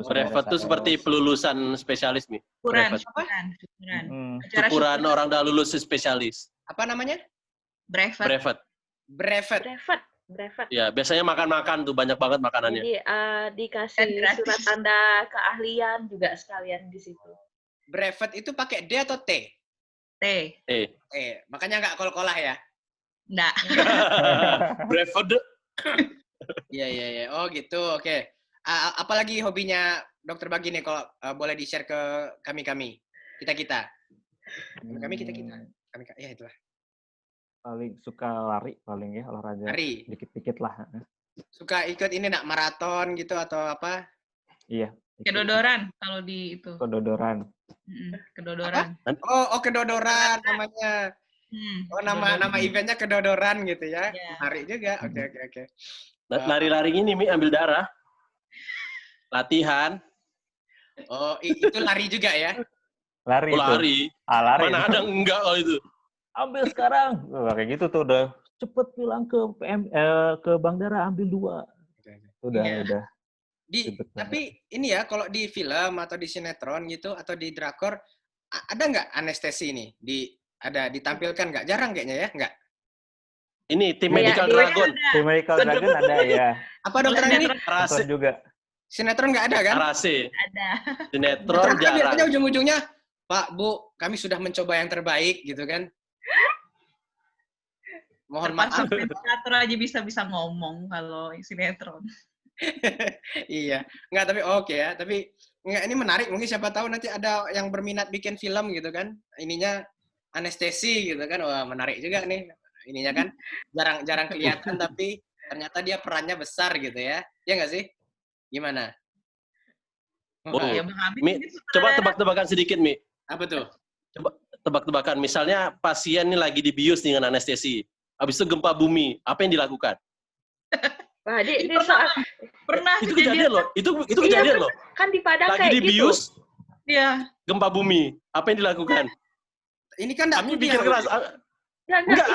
brevet itu seperti pelulusan spesialis, Mi. Syukuran orang dah lulus spesialis. Apa namanya? Brevet. Ya, biasanya makan-makan tuh, banyak banget makanannya. Jadi dikasih surat tanda keahlian juga sekalian di situ. Brevet itu pakai D atau T? T. Makanya nggak kol-kolah ya? Nggak. Brevet. Iya. Oh gitu, oke. Apalagi hobinya Dokter Bagi nih kalau boleh di-share ke kami. Kita. Kami kita. Ya itulah. Paling suka lari paling ya, olahraga. Lari. Dikit-dikit lah. Suka ikut ini nak maraton gitu atau apa? Iya. Kedodoran kalau di itu. Kedodoran. Kedodoran. Oh kedodoran namanya. Oh nama eventnya kedodoran gitu ya. Lari juga. Oke. Lari-lari ini Mi ambil darah. Latihan. Oh itu lari juga ya? Lari itu. Lari. Lari. Mana ada enggak kalau itu. Ambil sekarang. Kayak gitu tuh udah. Cepet bilang ke Bang Dara ambil 2. Udah. Tapi ini ya kalau di film atau di sinetron gitu atau di drakor ada nggak anestesi ini? Ditampilkan nggak? Jarang kayaknya ya, nggak? Ini tim Medical Dragon. Tim Medical Dragon ada ya. Apa dokter ini? Rase juga. Sinetron nggak ada kan? Rase. Ada. Sinetron jarang. Biasanya ujung-ujungnya, Pak, Bu, kami sudah mencoba yang terbaik gitu kan? Mohon maaf. Medikator aja bisa ngomong kalau sinetron. Iya, nggak tapi oke ya. Tapi nggak, ini menarik. Mungkin siapa tahu nanti ada yang berminat bikin film gitu kan? Ininya anestesi gitu kan? Wah menarik juga nih. Ininya kan jarang kelihatan tapi ternyata dia perannya besar gitu ya. Ya nggak sih? Gimana? Ya, Bang Amit, Mi, coba tebak-tebakan sedikit Mi. Apa tuh? Coba tebak-tebakan. Misalnya pasien ini lagi dibius dengan anestesi. Habis itu gempa bumi, apa yang dilakukan? Wah, pernah itu kejadian loh. Itu kejadian loh. Kan di Padang lagi kayak dibius, gitu. Iya. Gempa bumi, apa yang dilakukan? Ini kan kami pikir keras. Enggak,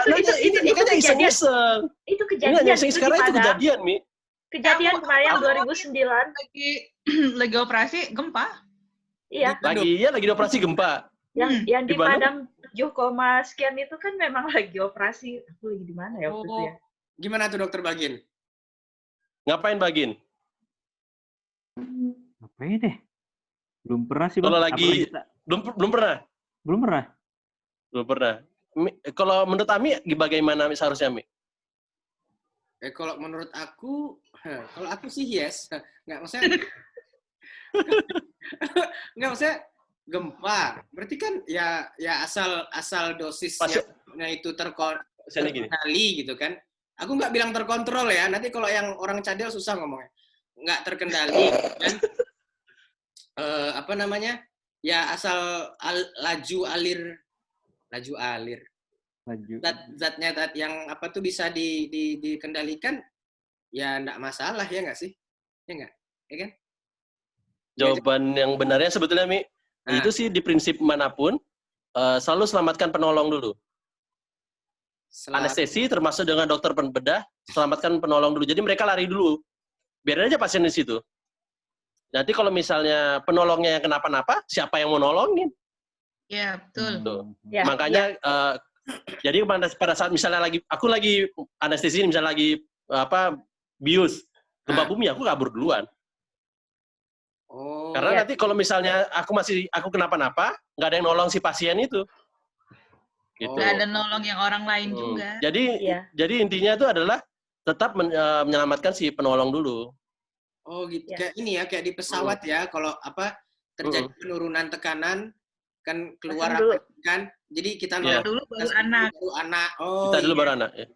itu kan iseng-iseng. Itu kejadian. Sekarang itu kejadian, Mi. Kejadian kemarin 2009. Lagi operasi gempa. Iya. Lagi operasi gempa. Yang di Padang 7, sekian itu kan memang lagi operasi. Aku lagi di mana ya waktu itu ya? Gimana tuh dokter Bagin? Ngapain Bagin? Ngapain deh? Belum pernah sih. Kalau lagi belum pernah. Belum pernah. Kalau menurut Ami bagaimana seharusnya Mi? Kalau menurut aku, kalau aku sih yes. Nggak maksudnya. Nggak maksudnya gempa. Berarti kan ya asal dosisnya itu terkendali gitu kan. Aku nggak bilang terkontrol ya. Nanti kalau yang orang cadel susah ngomongnya. Nggak terkendali kan. Apa namanya? Ya asal laju alir. Zatnya yang apa tuh bisa dikendalikan ya nggak masalah ya nggak sih? Ya nggak? Ya kan? Jawaban yang benarnya sebetulnya Mi, itu sih di prinsip manapun selalu selamatkan penolong dulu. Anestesi termasuk dengan dokter bedah, selamatkan penolong dulu. Jadi mereka lari dulu. Biarin aja pasien di situ. Nanti kalau misalnya penolongnya yang kenapa-napa, siapa yang mau nolongin? Iya, betul. Ya, makanya jadi pada saat misalnya aku lagi anestesi, misalnya lagi bius, gempa bumi, aku kabur duluan. Karena nanti kalau misalnya aku kenapa-napa, nggak ada yang nolong si pasien itu. Gitu. Nggak ada nolong yang orang lain juga. Jadi intinya itu adalah tetap menyelamatkan si penolong dulu. Oh gitu. Kayak ini ya, kayak di pesawat ya. Kalau terjadi penurunan tekanan, kan keluar kan. Jadi kita nolong dulu baru anak. Oh, kita dulu baru anak. Ya.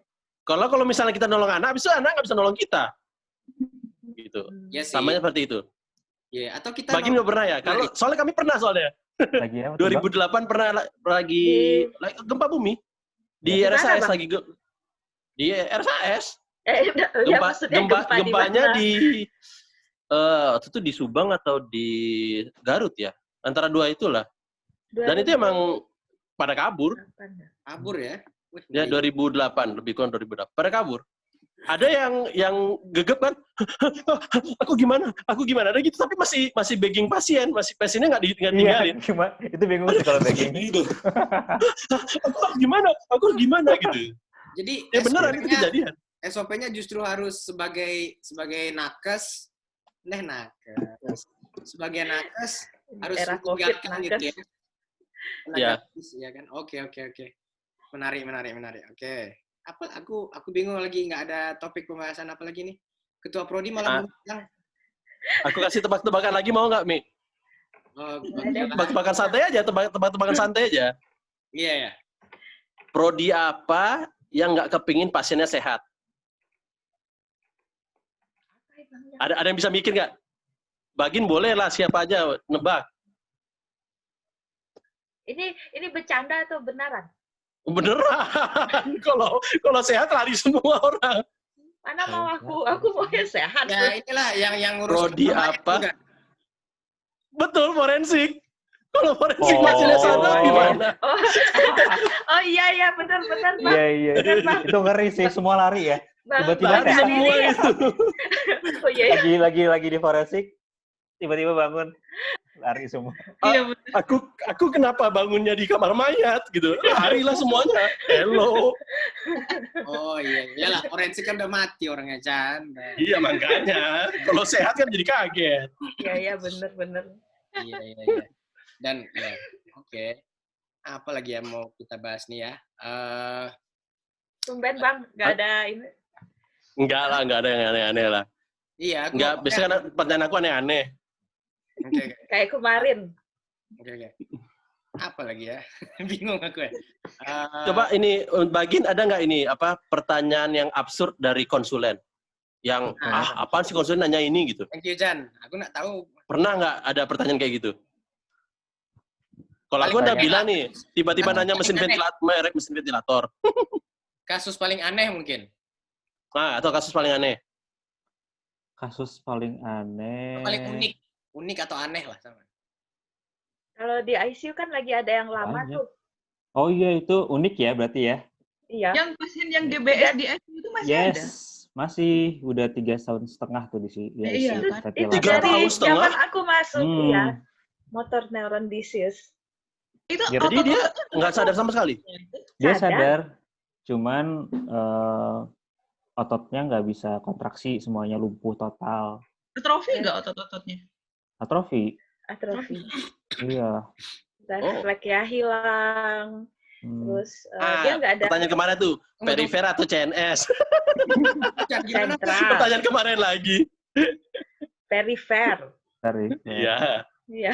Kalau misalnya kita nolong anak, habis itu anak nggak bisa nolong kita. Gitu. Ya, samanya seperti itu. Ya, atau kita Bagin nggak pernah ya? Soalnya kami pernah soalnya. 2008 pernah lagi gempa bumi di RSAS lagi di RSAS. Gempanya di waktu itu di Subang atau di Garut ya, antara dua itulah. Dan itu emang pada kabur. Kabur ya? Ya 2008, lebih kurang 2008. Pada kabur. Ada yang gegep kan, aku gimana? Ada gitu, tapi masih begging pasien, pasiennya nggak ditinggalin. Cuma itu bingung sih kalau begging gitu. Aku gimana gitu. Jadi ya beneran itu kejadian. SOP-nya justru harus sebagai nakes, sebagai nakes harus meninggalkan gitu ya. Ya kan. Oke. Menarik. Oke. Aku bingung lagi, nggak ada topik pembahasan apa lagi nih. Ketua Prodi malah bilang. Aku kasih tebak-tebakan lagi, mau nggak Mi? Tebak-tebakan santai aja, tebak-tebakan santai aja. Iya ya. Prodi apa yang nggak kepingin pasiennya sehat? Ada yang bisa mikir nggak? Bagin boleh lah, siapa aja nebak. Ini bercanda atau benaran? Beneran. Kalau sehat lari semua orang. Mana mau aku mau yang sehat. Ya inilah yang ngurus Prodi apa? juga. Betul, forensik. Kalau forensik hasilnya salah gimana? Oh iya benar Bang. Iya. Benar, Bang. Itu ngeri sih, semua lari ya. Bang, Tiba-tiba Lari Bang, semua ini- itu. Oh iya. lagi di forensik, tiba-tiba bangun, lari semua. Iya benar. Aku kenapa bangunnya di kamar mayat gitu? Larilah semuanya. Hello. Oh iya, iyalah forensik kan udah mati orangnya Chan. Iya makanya. Kalau sehat kan jadi kaget. Iya benar. Iya. Dan ya, oke. Apa lagi yang mau kita bahas nih ya? Tumben Bang, nggak ada ini. Enggak lah, enggak ada yang aneh-aneh lah. Iya, Enggak, biasanya kan pertanyaan aku aneh-aneh. Oke. Kayak kemarin. Oke. Apa lagi ya? Bingung aku ya. Coba ini Bagin ada nggak ini pertanyaan yang absurd dari konsulen? Yang apaan sih konsulen nanya ini gitu? Thank you Chan. Aku nggak tahu. Pernah nggak ada pertanyaan kayak gitu? Kalau aku Paling udah banyak. bilang nih, tiba-tiba Paling nanya merek mesin ventilator. Kasus paling aneh mungkin. Nah, atau kasus paling aneh. Kasus paling aneh. Paling unik atau aneh lah sama. Kalau di ICU kan lagi ada yang lama Banyak. tuh. Oh iya, itu unik ya berarti ya? Iya. Yang pasien yang DBS di ICU itu masih Yes, ada. masih udah 3 tahun setengah tuh di Iya, ICU. kan? Itu 3 dari tahun setengah? zaman aku masuk, iya. Motor neuron disease. Itu Jadi dia nggak sadar sama sekali. Dia Sadar. sadar, cuman ototnya nggak bisa kontraksi, semuanya lumpuh total. atrofi nggak otot-ototnya? Atrofi. Atrofi. Iya. Refleksnya hilang. Terus dia nggak ada Pertanyaan kemarin tuh, perifer atau CNS? sentral. Pertanyaan kemarin lagi. Perifer. Iya. Iya.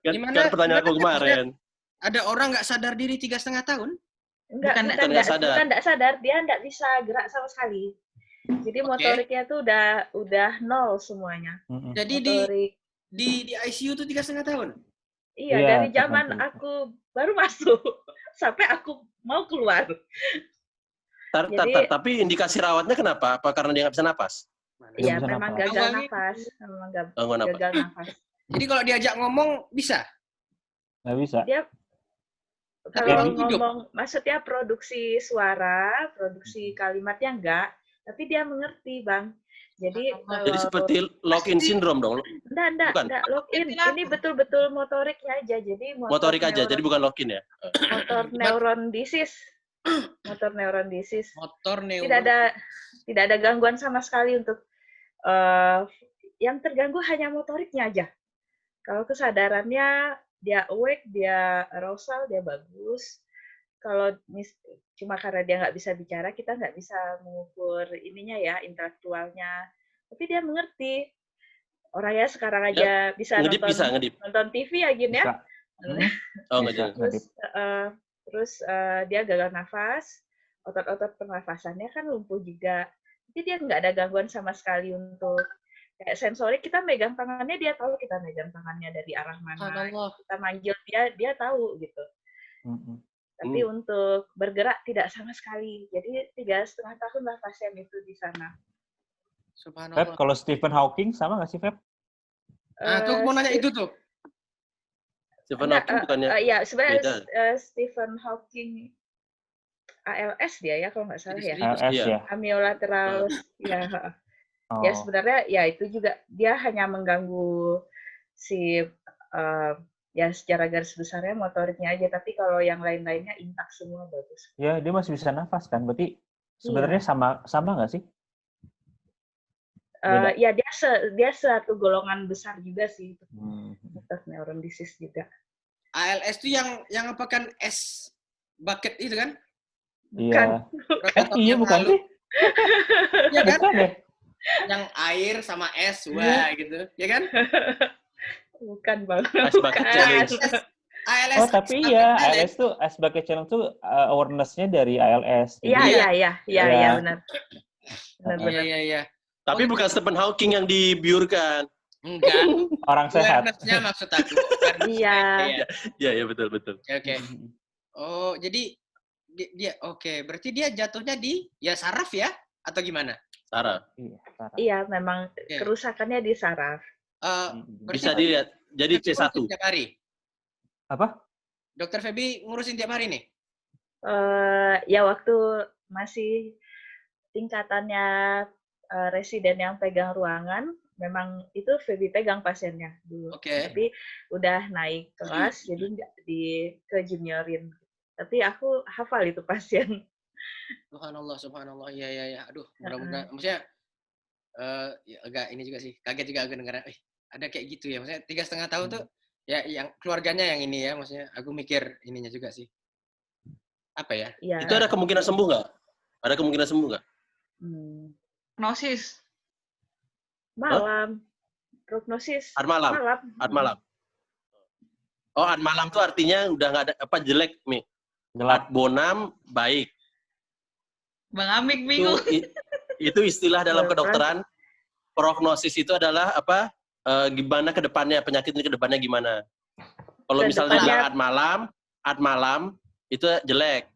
Kan pertanyaan aku kemarin. Ada orang nggak sadar diri 3,5 tahun? Bukan nggak sadar, dia nggak bisa gerak sama sekali. Jadi motoriknya tuh udah nol semuanya. Jadi di ICU tuh 3,5 tahun? Iya, dari zaman aku baru masuk sampai aku mau keluar. Tapi indikasi rawatnya kenapa? Apa karena dia nggak bisa napas? Iya, memang gagal nafas. Memang gagal nafas. Jadi kalau diajak ngomong bisa? Nggak bisa. Dia kalau ngomong, maksudnya produksi suara, produksi kalimatnya enggak, tapi dia mengerti, Bang. Jadi seperti lock-in syndrome dong? Enggak lock-in. Ini betul-betul motoriknya aja. Jadi motorik aja, jadi bukan lock-in ya? Motor neuron disease. Motor neuron disease. Tidak ada gangguan sama sekali untuk yang terganggu hanya motoriknya aja. Kalau kesadarannya dia awake, dia arousal, dia bagus. Kalau cuma karena dia nggak bisa bicara, kita nggak bisa mengukur ininya ya, intelektualnya. Tapi dia mengerti. Orangnya sekarang aja bisa nonton TV ya, Gin ya. Terus dia gagal nafas, otot-otot pernafasannya kan lumpuh juga. Tapi dia nggak ada gangguan sama sekali untuk kayak sensorik. Kita megang tangannya, dia tahu kita megang tangannya dari arah mana. Kita manggil dia tahu gitu. Tapi untuk bergerak tidak sama sekali. Jadi 3,5 tahun lah pasien itu di sana. Feb, kalau Stephen Hawking sama nggak sih, Feb? Tuh mau nanya itu tuh. Stephen Hawking bukannya? Iya, sebenarnya Stephen Hawking ALS dia ya kalau nggak salah ya. ALS ya. Amyolateral ya. Ya sebenarnya ya itu juga dia hanya mengganggu si ya secara garis besarnya motoriknya aja, tapi kalau yang lain-lainnya intak semua, bagus. Ya, dia masih bisa nafas kan? Berarti sebenarnya sama nggak sih? Ya dia satu golongan besar juga sih. Motor neuron disease juga. ALS itu yang apakan es bucket itu kan? Bukan. Iya bukan sih? Iya kan? Bukan ya? Yang air sama es, wah gitu, ya kan? Bukan, Bang. Ice bucket challenge. ALS. Oh, tapi ya ALS tuh sebagai channel tuh awareness-nya dari ALS. Iya, benar. Benar. Iya. Tapi bukan Stephen Hawking yang dibiurkan. Enggak. Orang sehat. Awareness-nya maksud aku. Iya, betul. Oke. Oh, jadi dia oke. Berarti dia jatuhnya di saraf ya atau gimana? Saraf. Iya, memang kerusakannya di saraf. Bisa dilihat. Jadi C1. Tiap hari. Apa? Dokter Feby ngurusin tiap hari nih? Ya waktu masih tingkatannya residen yang pegang ruangan, memang itu Feby pegang pasiennya dulu. Tapi udah naik kelas, jadi ke juniorin. Tapi aku hafal itu pasien. Subhanallah. Iya. Aduh, mudah-mudahan. Maksudnya, agak ini juga sih. Kaget juga agak dengar. Ada kayak gitu ya. Maksudnya 3,5 tahun tuh, ya yang keluarganya yang ini ya. Maksudnya, aku mikir ininya juga sih. Apa ya? Itu ada kemungkinan sembuh nggak? Prognosis. Malam. Prognosis. Ad malam. Oh, ad malam tuh artinya udah nggak ada jelek, Mi. Ad bonam baik. Bang Amik bingung. Itu istilah dalam kedokteran. Prognosis itu adalah gimana ke depannya, penyakit ini ke depannya gimana. Kalau misalnya bilang ad malam itu jelek.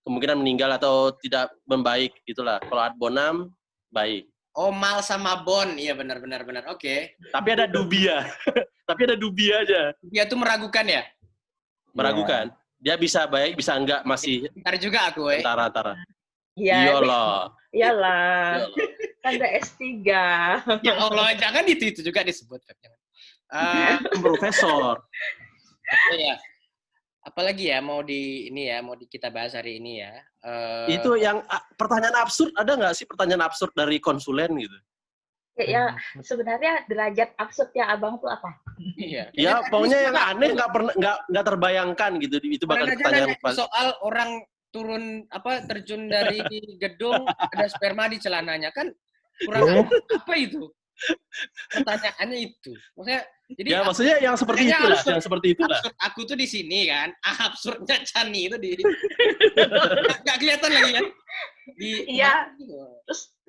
Kemungkinan meninggal atau tidak membaik itulah. Kalau ad bonam baik. Oh, mal sama bon. Iya benar. Oke. Tapi ada dubia. Aja. Dia tuh meragukan ya? Meragukan. Dia bisa baik, bisa enggak, masih Ntar juga aku, antara. Iyalah. Kan ada S3. Ya Allah, jangan itu juga disebut. Profesor. Ya. Apalagi ya mau kita bahas hari ini ya. Itu yang pertanyaan absurd, ada nggak sih pertanyaan absurd dari konsulen gitu? Ya sebenarnya derajat absurdnya abang tuh apa? Iya. Ya pokoknya yang aneh nggak terbayangkan gitu. Itu bakal pertanyaan soal orang terjun dari gedung ada sperma di celananya kan kurang apa itu? Pertanyaannya itu. Maksudnya jadi maksudnya yang seperti itulah. Absurd aku tuh di sini kan. Absurdnya Chani itu di nggak kelihatan lagi kan? Iya.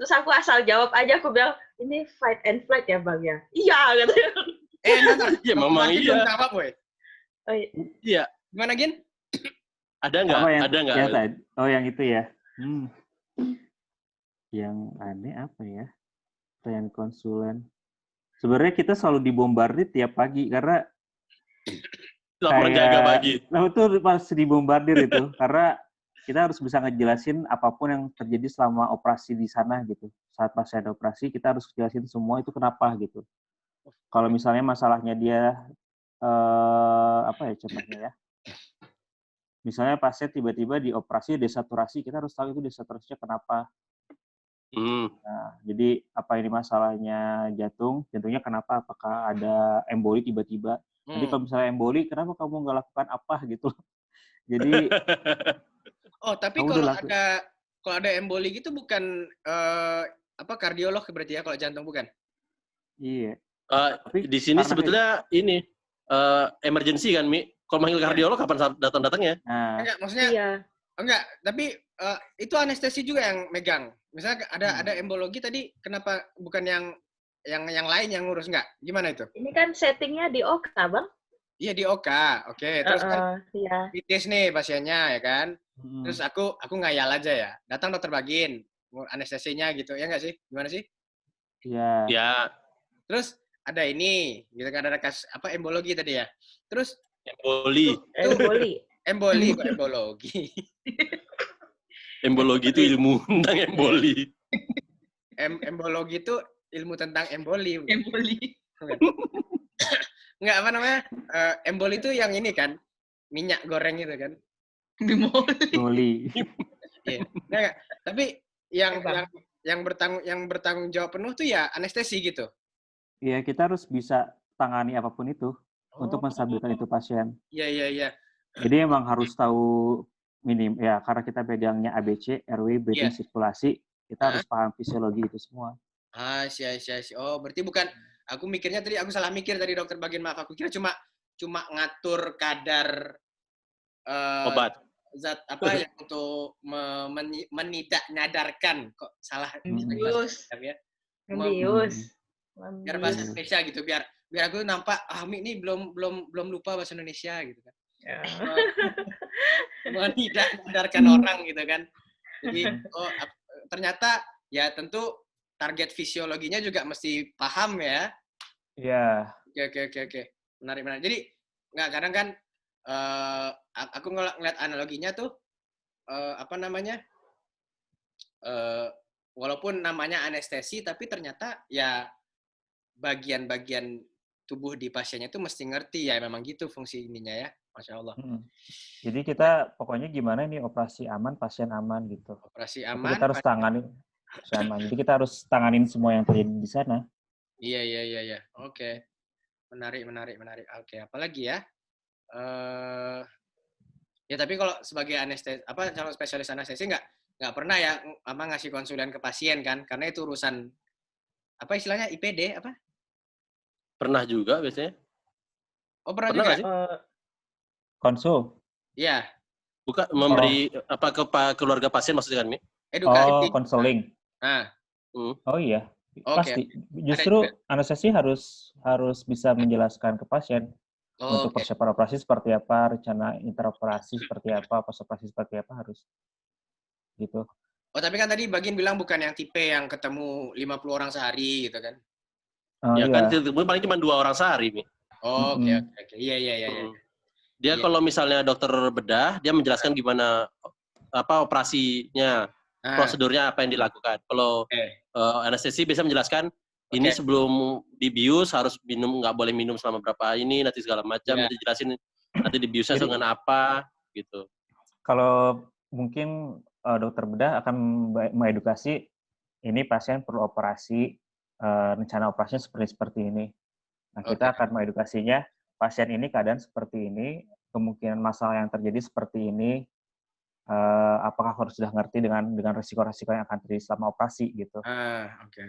Terus aku asal jawab aja, aku bilang, ini fight and flight ya Bang ya? Iya katanya. Iya memang iya. Jawab, woy. Iya. Gimana Gin? Ada nggak? Yang itu ya. Yang aneh apa ya? Pertanyaan konsulen. Sebenarnya kita selalu dibombardir tiap pagi karena laporan jaga pagi. Nah itu pas dibombardir itu karena kita harus bisa ngejelasin apapun yang terjadi selama operasi di sana gitu. Saat pasien operasi kita harus jelasin semua itu kenapa gitu. Kalau misalnya masalahnya dia contohnya ya. Misalnya pasien tiba-tiba dioperasi desaturasi, kita harus tahu itu desaturasinya kenapa. Nah, jadi apa ini masalahnya jantungnya kenapa? Apakah ada emboli tiba-tiba? Nanti kalau misalnya emboli, kenapa kamu nggak lakukan apa gitu? Jadi tapi kalau ada emboli gitu bukan kardiolog berarti ya kalau jantung bukan? Iya. Di sini sebetulnya ini emergency kan, Mi? Kalau manggil kardiolog kapan datang-datangnya? Enggak, maksudnya enggak, tapi itu anestesi juga yang megang. Misalnya ada embologi tadi, kenapa bukan yang lain yang ngurus enggak? Gimana itu? Ini kan settingnya di OK, Bang? Iya di OK, oke. Terus kan dites nih pasiennya ya kan. Terus aku ngayal aja ya. Datang dokter Bagin, anestesinya gitu ya nggak sih? Gimana sih? Iya. Ya. Terus ada ini, gitu kan ada embologi tadi ya. Terus emboli kok embologi. Embologi itu ilmu tentang emboli. Embologi itu ilmu tentang emboli. Enggak apa namanya? Emboli itu yang ini kan, minyak goreng itu kan. Bimoli. Iya. Enggak. Tapi yang bertanggung jawab penuh tuh ya anestesi gitu. Iya, kita harus bisa tangani apapun itu untuk menstabilkan itu pasien. Iya. Jadi emang harus tahu karena kita pegangnya ABC, RW, breathing, sirkulasi, kita harus paham fisiologi itu semua. Iya. Oh, berarti bukan, aku mikirnya tadi, aku salah mikir tadi dokter bagian maaf, aku kira cuma cuma ngatur kadar Obat. zat apa yang untuk menidak nyadarkan, kok salah Membius. ya. Membius. Biar bahasa Indonesia gitu, biar aku nampak Mi ini belum lupa bahasa Indonesia gitu kan. Menidak nyadarkan orang gitu kan. Jadi ternyata ya tentu target fisiologinya juga mesti paham ya. Iya. Oke. Menarik. Jadi kadang kan aku ngeliat analoginya tuh walaupun namanya anestesi tapi ternyata ya bagian-bagian tubuh di pasiennya itu mesti ngerti ya, memang gitu fungsi ininya ya. Masya Allah. Jadi kita pokoknya gimana nih operasi aman, pasien aman gitu. Operasi tapi aman. kita harus tangani aman. Jadi kita harus tanganin semua yang terjadi di sana. Iya. Oke. Menarik. Oke, apalagi ya? Ya tapi kalau sebagai anestesi calon spesialis anestesi nggak pernah ya ngasih konsulen ke pasien kan, karena itu urusan apa istilahnya IPD apa? Pernah juga biasanya. Oh, pernah juga. Sih? Konsul. Iya. Bukan memberi apa ke keluarga pasien maksudnya kan, Mi? Edukasi. Konseling. Nah. Oh iya. Okay. Pasti. Justru anestesi harus bisa menjelaskan ke pasien untuk persiapan operasi seperti apa, rencana interoperasi seperti apa, pos operasi seperti apa, harus gitu. Oh, tapi kan tadi Bagin bilang bukan yang tipe yang ketemu 50 orang sehari gitu kan? Ya kan paling cuma 2 orang sehari, Mi. Oh, oke. Iya. Dia kalau misalnya dokter bedah, dia menjelaskan gimana operasinya, prosedurnya apa yang dilakukan. Kalau anestesi bisa menjelaskan ini sebelum dibius harus minum, nggak boleh minum selama berapa ini, nanti segala macam, nanti jelasin nanti dibiusnya dengan apa gitu. Kalau mungkin dokter bedah akan mengedukasi ini pasien perlu operasi, rencana operasinya seperti ini. Nah, kita akan mengedukasinya, pasien ini keadaan seperti ini, kemungkinan masalah yang terjadi seperti ini, apakah harus sudah ngerti dengan risiko-risiko yang akan terjadi selama operasi gitu. Oke.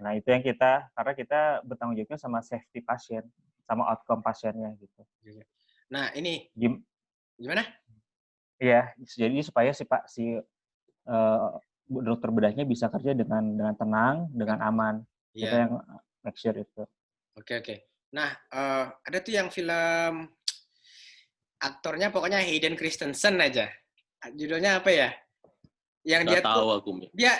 Nah, itu yang karena kita bertanggung jawabnya sama safety pasien, sama outcome pasiennya gitu. Nah, ini gimana? Iya, jadi supaya si dokter bedahnya bisa kerja dengan tenang, dengan aman. Kita yang make sure itu. Oke. Nah, ada tuh yang film aktornya pokoknya Hayden Christensen aja. Judulnya apa ya? Yang dia tahu aku.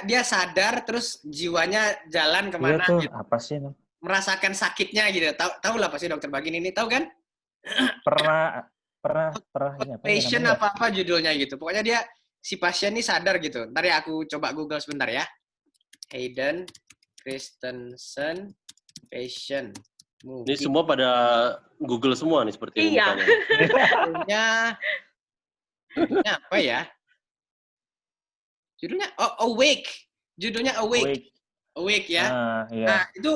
Dia sadar terus jiwanya jalan kemana? Iya tuh, gitu. apa sih? Merasakan sakitnya gitu. Tahu lah pasti dokter Bagin ini, tahu kan? Pernah Patient apa judulnya gitu. Pokoknya dia si pasien ini sadar gitu. Ntar ya aku coba Google sebentar ya. Hayden Christensen patient movie. Ini semua pada Google semua nih seperti ini. Judulnya apa ya? Judulnya Awake. Judulnya Awake. Awake ya. Iya. Nah, itu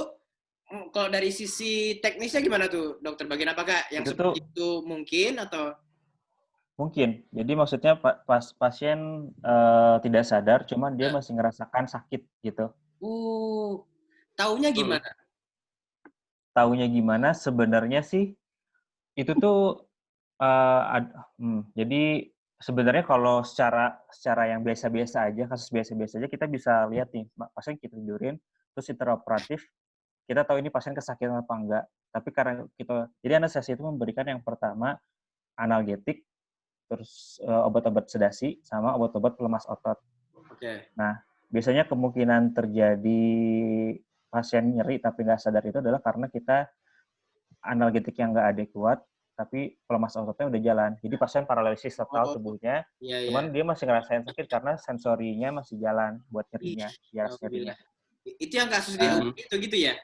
kalau dari sisi teknisnya gimana tuh, dokter Bagin? Apakah yang seperti itu mungkin atau? Mungkin. Jadi maksudnya pasien tidak sadar, cuman dia masih ngerasakan sakit gitu. Taunya gimana? Taunya gimana? Sebenarnya sih itu tuh jadi sebenarnya kalau secara yang biasa-biasa aja, kasus biasa-biasa aja, kita bisa lihat nih, pasien kita tidurin, terus interoperatif, kita tahu ini pasien kesakitan apa enggak. Tapi karena jadi anestesi itu memberikan yang pertama analgetik, terus obat-obat sedasi, sama obat-obat pelemas otot. Nah, biasanya kemungkinan terjadi pasien nyeri tapi nggak sadar itu adalah karena kita analgetik yang nggak adekuat, tapi pelemas ototnya udah jalan. Jadi pasien paralisis total tubuhnya, cuman dia masih ngerasain sakit karena sensorinya masih jalan buat nyerinya, nyerinya. Itu yang kasus di Awake itu gitu ya?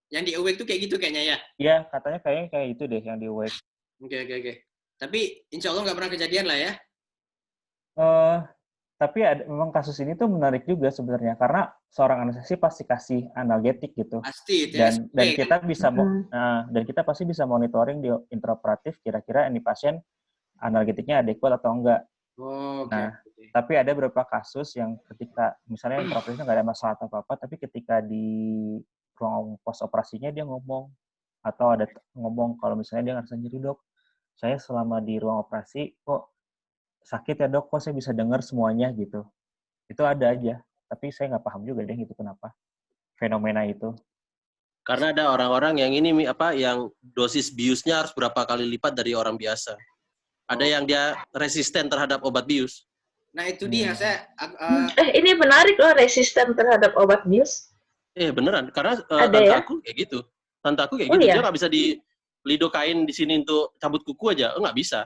Yang di Awake tuh kayak gitu kayaknya ya? Iya, katanya kayak itu deh yang di Awake. Oke. Tapi insya Allah nggak pernah kejadian lah ya? Tapi memang kasus ini tuh menarik juga sebenarnya karena seorang anestesi pasti kasih analgetik gitu. Pasti. Dan kita bisa dan kita pasti bisa monitoring di interoperatif kira-kira ini pasien analgetiknya adekuat atau enggak. Tapi ada beberapa kasus yang ketika misalnya interoperatifnya nggak ada masalah atau apa, tapi ketika di ruang pos operasinya dia ngomong atau ada ngomong kalau misalnya dia ngerasa nyeri, dok, saya selama di ruang operasi kok sakit ya dok, kok saya bisa dengar semuanya gitu. Itu ada aja, tapi saya nggak paham juga deh itu kenapa fenomena itu. Karena ada orang-orang yang ini yang dosis biusnya harus berapa kali lipat dari orang biasa. Ada yang dia resisten terhadap obat bius. Nah itu dia saya. Ini menarik loh, resisten terhadap obat bius. Beneran, karena tante aku kayak gitu. Tante aku kayak gitu, dia nggak bisa di lidokain di sini untuk cabut kuku aja, nggak bisa.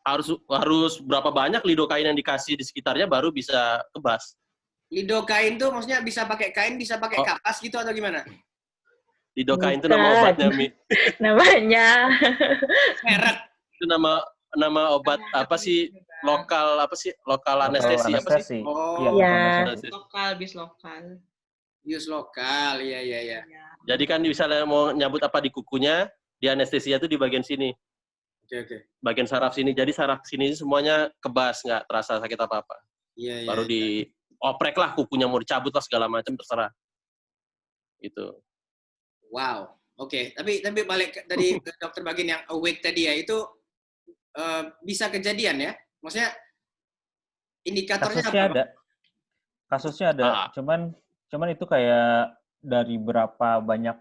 Harus berapa banyak lidokain yang dikasih di sekitarnya baru bisa kebas. Lidokain tuh maksudnya bisa pakai kain, bisa pakai kapas gitu atau gimana? Lidokain itu nama obatnya, Mi. Namanya. Merek. Itu nama obat lokal anestesi apa sih? Oh iya. Bis lokal. Bius lokal, iya. Jadi kan misalnya mau nyabut apa di kukunya, di anestesia itu di bagian sini. Oke. Bagian saraf sini. Jadi saraf sini semuanya kebas, nggak terasa sakit apa-apa. Iya. Baru dioprek lah kukunya, mau dicabut lah segala macam, terserah. Gitu. Wow. Oke. Tapi balik tadi ke dokter Bagin yang awake tadi ya, itu bisa kejadian ya? Maksudnya indikatornya Kasusnya ada. Cuman itu kayak dari berapa banyak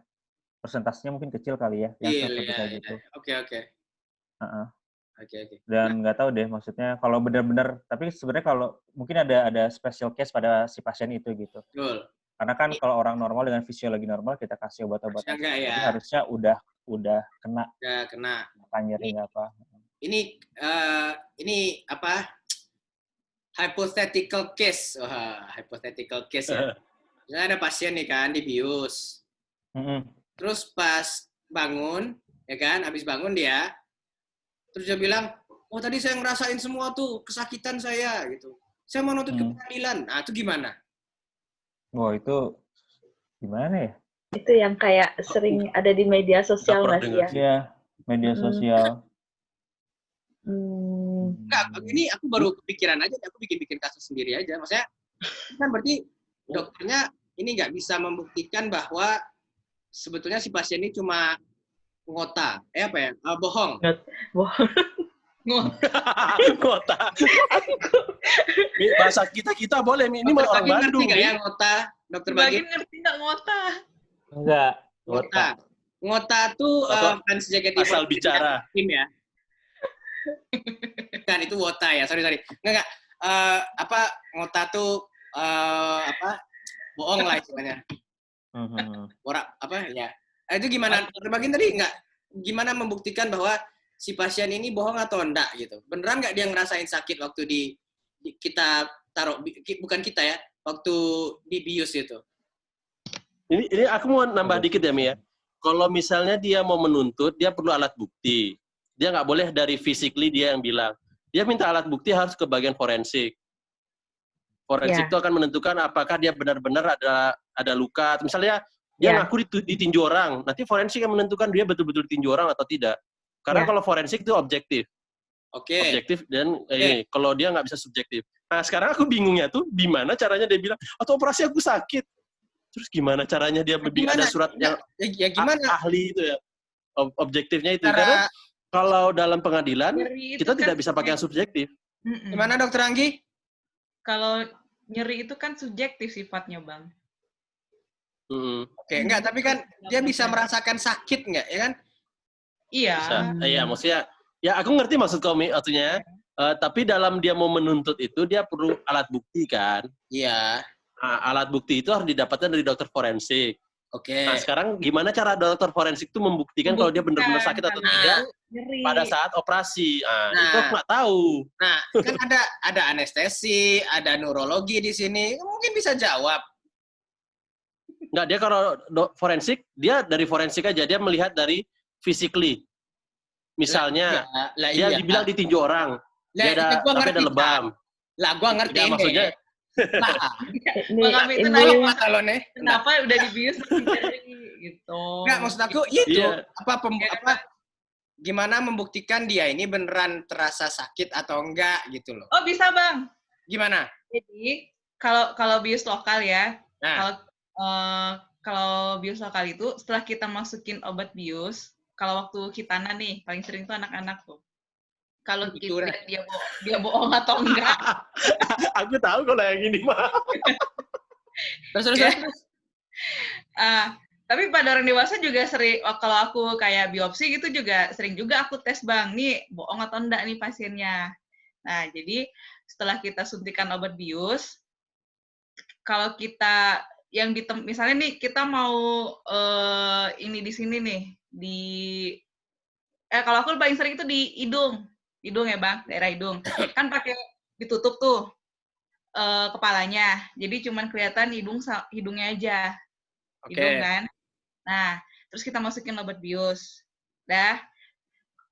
persentasenya mungkin kecil kali ya yang seperti kayak gitu. Oke. Oke. Dan nggak tahu deh maksudnya kalau benar-benar, tapi sebenarnya kalau mungkin ada special case pada si pasien itu gitu. Betul. Karena kan kalau orang normal dengan fisiologi normal kita kasih obat-obatan, jadi harusnya udah kena. Ya kena. Nyeri apa? Ini apa? Hypothetical case. Hypothetical case ya. Misalnya ada pasien nih kan dibius. Terus pas bangun, ya kan, habis bangun dia, terus dia bilang, oh tadi saya ngerasain semua tuh, kesakitan saya, gitu. Saya mau nuntut ke pengadilan. Nah, itu gimana? Wah, itu gimana ya? Itu yang kayak sering ada di media sosial nggak sih ya? Iya, media sosial. Enggak, ini aku baru kepikiran aja, aku bikin kasus sendiri aja. Maksudnya, kan berarti dokternya ini nggak bisa membuktikan bahwa sebetulnya si pasien ini cuma ngota, bohong. Ngota. Bahasa kita boleh, ini mah orang Bandung. Ngerti nggak ya ngota, dokter Bagin? Ngerti nggak ngota? Enggak. Ngota tuh fans JKT48 asal bicara. Tim ya. Kan itu wota ya, sorry. Enggak. Ngota tuh bohong lah istilahnya. Itu gimana? Dokter Bagin tadi gimana membuktikan bahwa si pasien ini bohong atau enggak gitu? Beneran nggak dia ngerasain sakit waktu kita taruh, bukan kita ya, waktu dibius itu? Ini aku mau nambah dikit ya, Mi ya. Kalau misalnya dia mau menuntut, dia perlu alat bukti. Dia nggak boleh dari physically dia yang bilang. Dia minta alat bukti harus ke bagian forensik. Forensik itu akan menentukan apakah dia benar-benar ada luka. Misalnya dia ngaku ditinju orang, nanti forensik yang menentukan dia betul-betul ditinju orang atau tidak. Karena kalau forensik itu objektif. Objektif dan kalau dia nggak bisa subjektif. Nah sekarang aku bingungnya tuh, gimana caranya dia bilang, atau operasi aku sakit. Terus gimana caranya dia ada surat yang ahli itu ya, objektifnya itu. Karena kalau dalam pengadilan kita tidak bisa pakai yang subjektif. Gimana dokter Anggi? Kalau nyeri itu kan subjektif sifatnya, Bang. Oke, enggak, tapi kan dia bisa merasakan sakit enggak, ya kan? Iya. Iya, maksudnya, ya aku ngerti maksud kamu, artinya. Tapi dalam dia mau menuntut itu, dia perlu alat bukti kan? Iya. Nah, alat bukti itu harus didapatkan dari dokter forensik. Oke. Nah, sekarang gimana cara dokter forensik itu membuktikan kalau dia benar-benar sakit atau tidak pada saat operasi? Itu aku nggak tahu. Nah, kan ada anestesi, ada neurologi di sini. Mungkin bisa jawab. Nggak, dia kalau forensik, dia dari forensik aja. Dia melihat dari physically. Misalnya, dia dibilang ditinju orang. Dia tapi ada lebam. Lah, gua ngerti. Ya, maksudnya, kenapa udah dibius gitu. Enggak, maksud aku itu gimana membuktikan dia ini beneran terasa sakit atau enggak gitu loh. Oh, bisa, Bang. Gimana? Jadi, kalau bius lokal ya, kalau bius lokal itu setelah kita masukin obat bius, kalau waktu kitana nih paling sering tuh anak-anak tuh. Kalau kita dia bohong atau enggak. Aku tahu kalau yang ini mah. Terus. Tapi pada orang dewasa juga sering, kalau aku kayak biopsi gitu juga sering juga aku tes, Bang, nih bohong atau enggak nih pasiennya. Nah, jadi setelah kita suntikan obat bius, kalau kita yang misalnya nih kita mau ini di sini nih, kalau aku paling sering itu di hidung ya, Bang, daerah hidung. Kan pakai ditutup tuh kepalanya, jadi cuman kelihatan hidungnya aja. Hidung kan. Nah, terus kita masukin obat bius.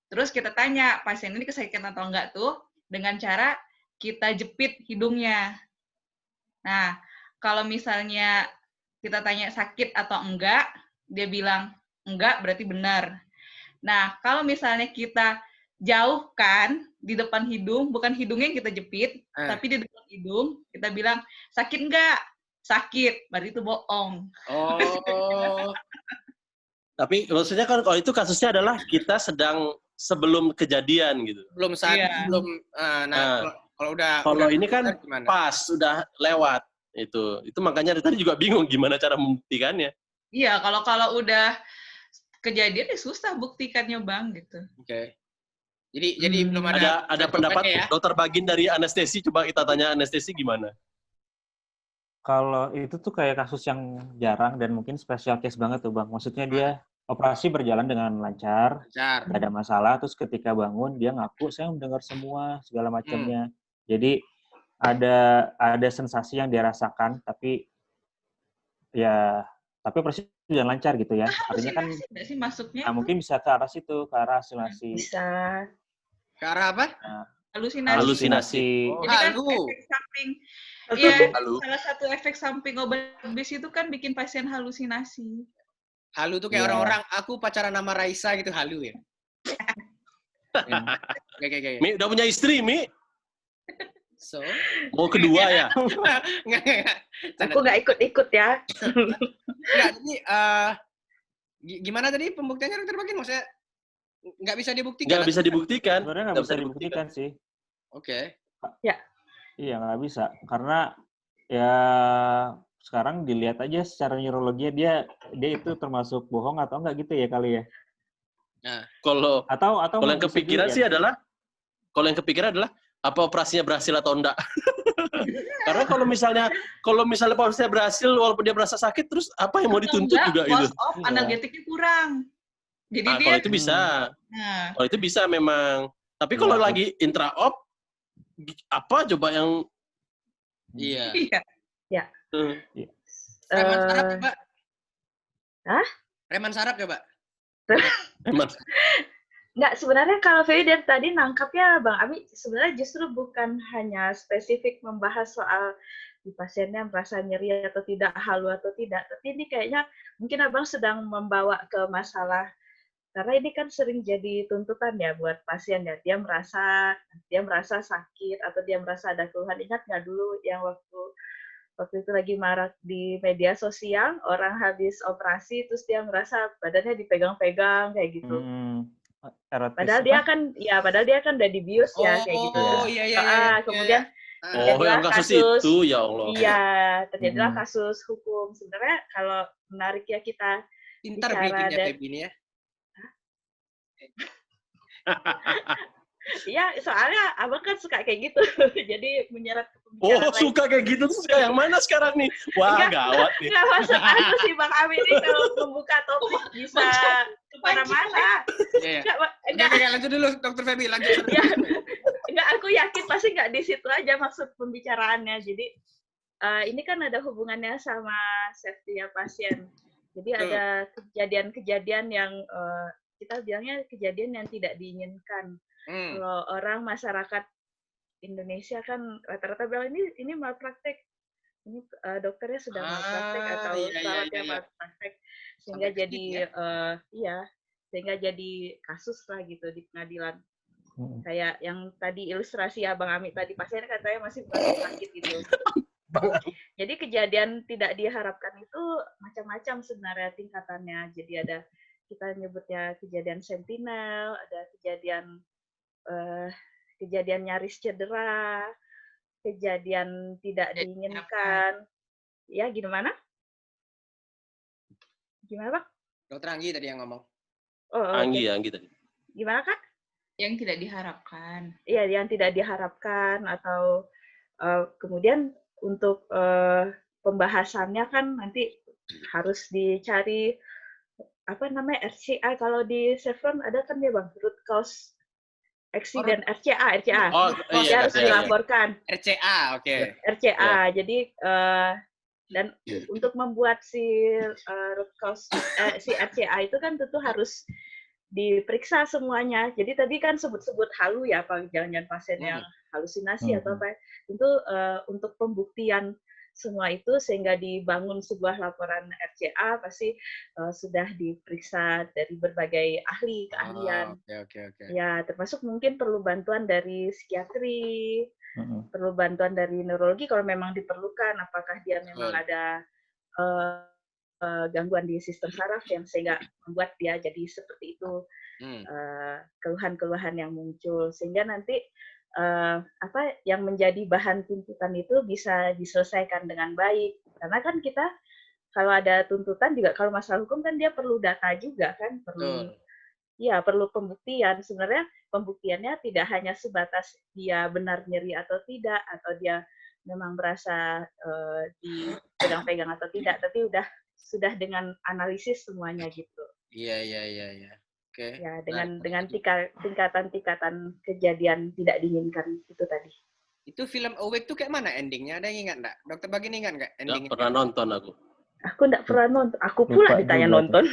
Terus kita tanya pasien ini kesakitan atau enggak tuh dengan cara kita jepit hidungnya. Nah, kalau misalnya kita tanya sakit atau enggak, dia bilang enggak, berarti benar. Nah, kalau misalnya kita jauhkan di depan hidung, bukan hidungnya yang kita jepit, tapi di depan hidung, kita bilang sakit enggak? Sakit, berarti itu bohong. Oh. Tapi maksudnya kan kalau itu kasusnya adalah kita sedang sebelum kejadian gitu. Belum kalau ini kan gimana? Pas sudah lewat itu makanya tadi juga bingung gimana cara membuktikannya. Iya, kalau udah kejadian ya susah buktikannya, Bang, gitu. Oke. Jadi belum ada pendapat ya? Dokter Bagin dari anestesi, coba kita tanya anestesi gimana? Kalau itu tuh kayak kasus yang jarang dan mungkin special case banget tuh, Bang. Maksudnya dia operasi berjalan dengan lancar, nggak ada masalah, terus ketika bangun dia ngaku saya mendengar semua segala macamnya. Jadi ada sensasi yang dia rasakan, tapi operasi jalan lancar gitu ya. Artinya kan sih masuknya mungkin bisa ke arah situ, ke arah halusinasi. Bisa. Ke arah apa? Halusinasi. Oh, jadi kan efek samping. Iya, salah satu efek samping obat bis itu kan bikin pasien halusinasi. Halu tuh kayak orang-orang, aku pacaran sama Raisa gitu, halu ya. Kayak. Mi udah punya istri, Mi? So? Mau kedua ya? Enggak. Aku nggak ikut-ikut ya. Enggak, jadi gimana tadi pembuktiannya, Dokter Bagin? Maksudnya nggak bisa dibuktikan? Nggak bisa dibuktikan. Sebenarnya nggak bisa dibuktikan sih. Oke. Ya. Iya, nggak bisa. Karena ya sekarang dilihat aja secara neurologi dia itu termasuk bohong atau enggak gitu ya kali ya. Nah, kalau yang kepikiran sih adalah apa operasinya berhasil atau enggak. Karena kalau misalnya operasinya berhasil walaupun dia merasa sakit, terus apa yang mau dituntut juga gitu. Analgetiknya kurang. Jadi dia kalau itu bisa. Kalau itu bisa memang. Tapi kalau lagi intra-op, apa coba yang Iya. Ya. Reman saraf coba. Hah? Reman saraf coba. Nggak, sebenarnya kalau Fei dari tadi nangkapnya Bang Ami sebenarnya justru bukan hanya spesifik membahas soal di pasiennya merasa nyeri atau tidak, halu atau tidak, tapi ini kayaknya mungkin Abang sedang membawa ke masalah, karena ini kan sering jadi tuntutan ya buat pasien ya, dia merasa sakit atau dia merasa ada keluhan. Ingat nggak dulu yang waktu itu lagi marak di media sosial, orang habis operasi terus dia merasa badannya dipegang-pegang kayak gitu. Padahal dia kan udah dibius ya kayak gitu. Oh iya. Kemudian yang kasus itu ya Allah. Iya, terjadilah kasus hukum. Sebenarnya kalau menarik ya kita pintar bikinnya ini ya. Iya, soalnya Abang kan suka kayak gitu. Jadi menyeret ke pembicaraan lain. Suka kayak gitu tuh suka yang mana sekarang nih? Wah, gawat nih. Nggak masuk aku sih Bang Ami ini kalau membuka topik bisa kemana-mana. Enggak, lanjut dulu Dokter Feby, lanjut. Enggak, aku yakin pasti nggak di situ aja maksud pembicaraannya. Jadi ini kan ada hubungannya sama safety pasien. Jadi ada kejadian-kejadian yang kita bilangnya kejadian yang tidak diinginkan. Kalau orang masyarakat Indonesia kan rata-rata bilang ini malpraktek, ini dokternya sudah malpraktek atau perawatnya malpraktek, sehingga sehingga jadi kasus lah gitu di pengadilan. Kayak yang tadi ilustrasi Abang Ami tadi, pasien katanya masih sakit gitu. Jadi kejadian tidak diharapkan itu macam-macam sebenarnya tingkatannya. Jadi ada kita nyebutnya kejadian sentinel, ada kejadian nyaris cedera, kejadian tidak diinginkan. Ya, gimana? Gimana, Pak? Dokter Anggi tadi yang ngomong. Oh, Anggi tadi. Gimana, Kak? Yang tidak diharapkan. Iya, yang tidak diharapkan atau kemudian untuk pembahasannya kan nanti harus dicari apa namanya RCA. Kalau di Chevron ada kan ya Bang, root cause accident, RCA. Oh, dia harus dilaporkan. RCA, oke. RCA. Jadi dan untuk membuat si root cause si RCA itu kan tentu harus diperiksa semuanya. Jadi tadi kan sebut-sebut halu ya, Pak, jangan-jangan pasien yang halusinasi atau apa. Tentu untuk pembuktian semua itu sehingga dibangun sebuah laporan RCA pasti sudah diperiksa dari berbagai keahlian. Oke. Ya, termasuk mungkin perlu bantuan dari psikiatri, perlu bantuan dari neurologi kalau memang diperlukan. Apakah dia memang ada gangguan di sistem saraf yang sehingga membuat dia jadi seperti itu, keluhan-keluhan yang muncul sehingga nanti apa yang menjadi bahan tuntutan itu bisa diselesaikan dengan baik. Karena kan kita kalau ada tuntutan juga kalau masalah hukum kan dia perlu data juga kan, perlu pembuktian. Sebenarnya pembuktiannya tidak hanya sebatas dia benar nyeri atau tidak, atau dia memang merasa dipegang-pegang atau tidak, tapi sudah dengan analisis semuanya gitu. Iya. Oke. Ya, dengan tingkatan kejadian tidak diinginkan itu tadi. Itu film Awake tuh kayak mana endingnya? Ada yang ingat nggak? Dokter Bagin ingat nggak endingnya? Nggak pernah nonton aku. Aku nggak pernah nonton. Aku pula ditanya nonton.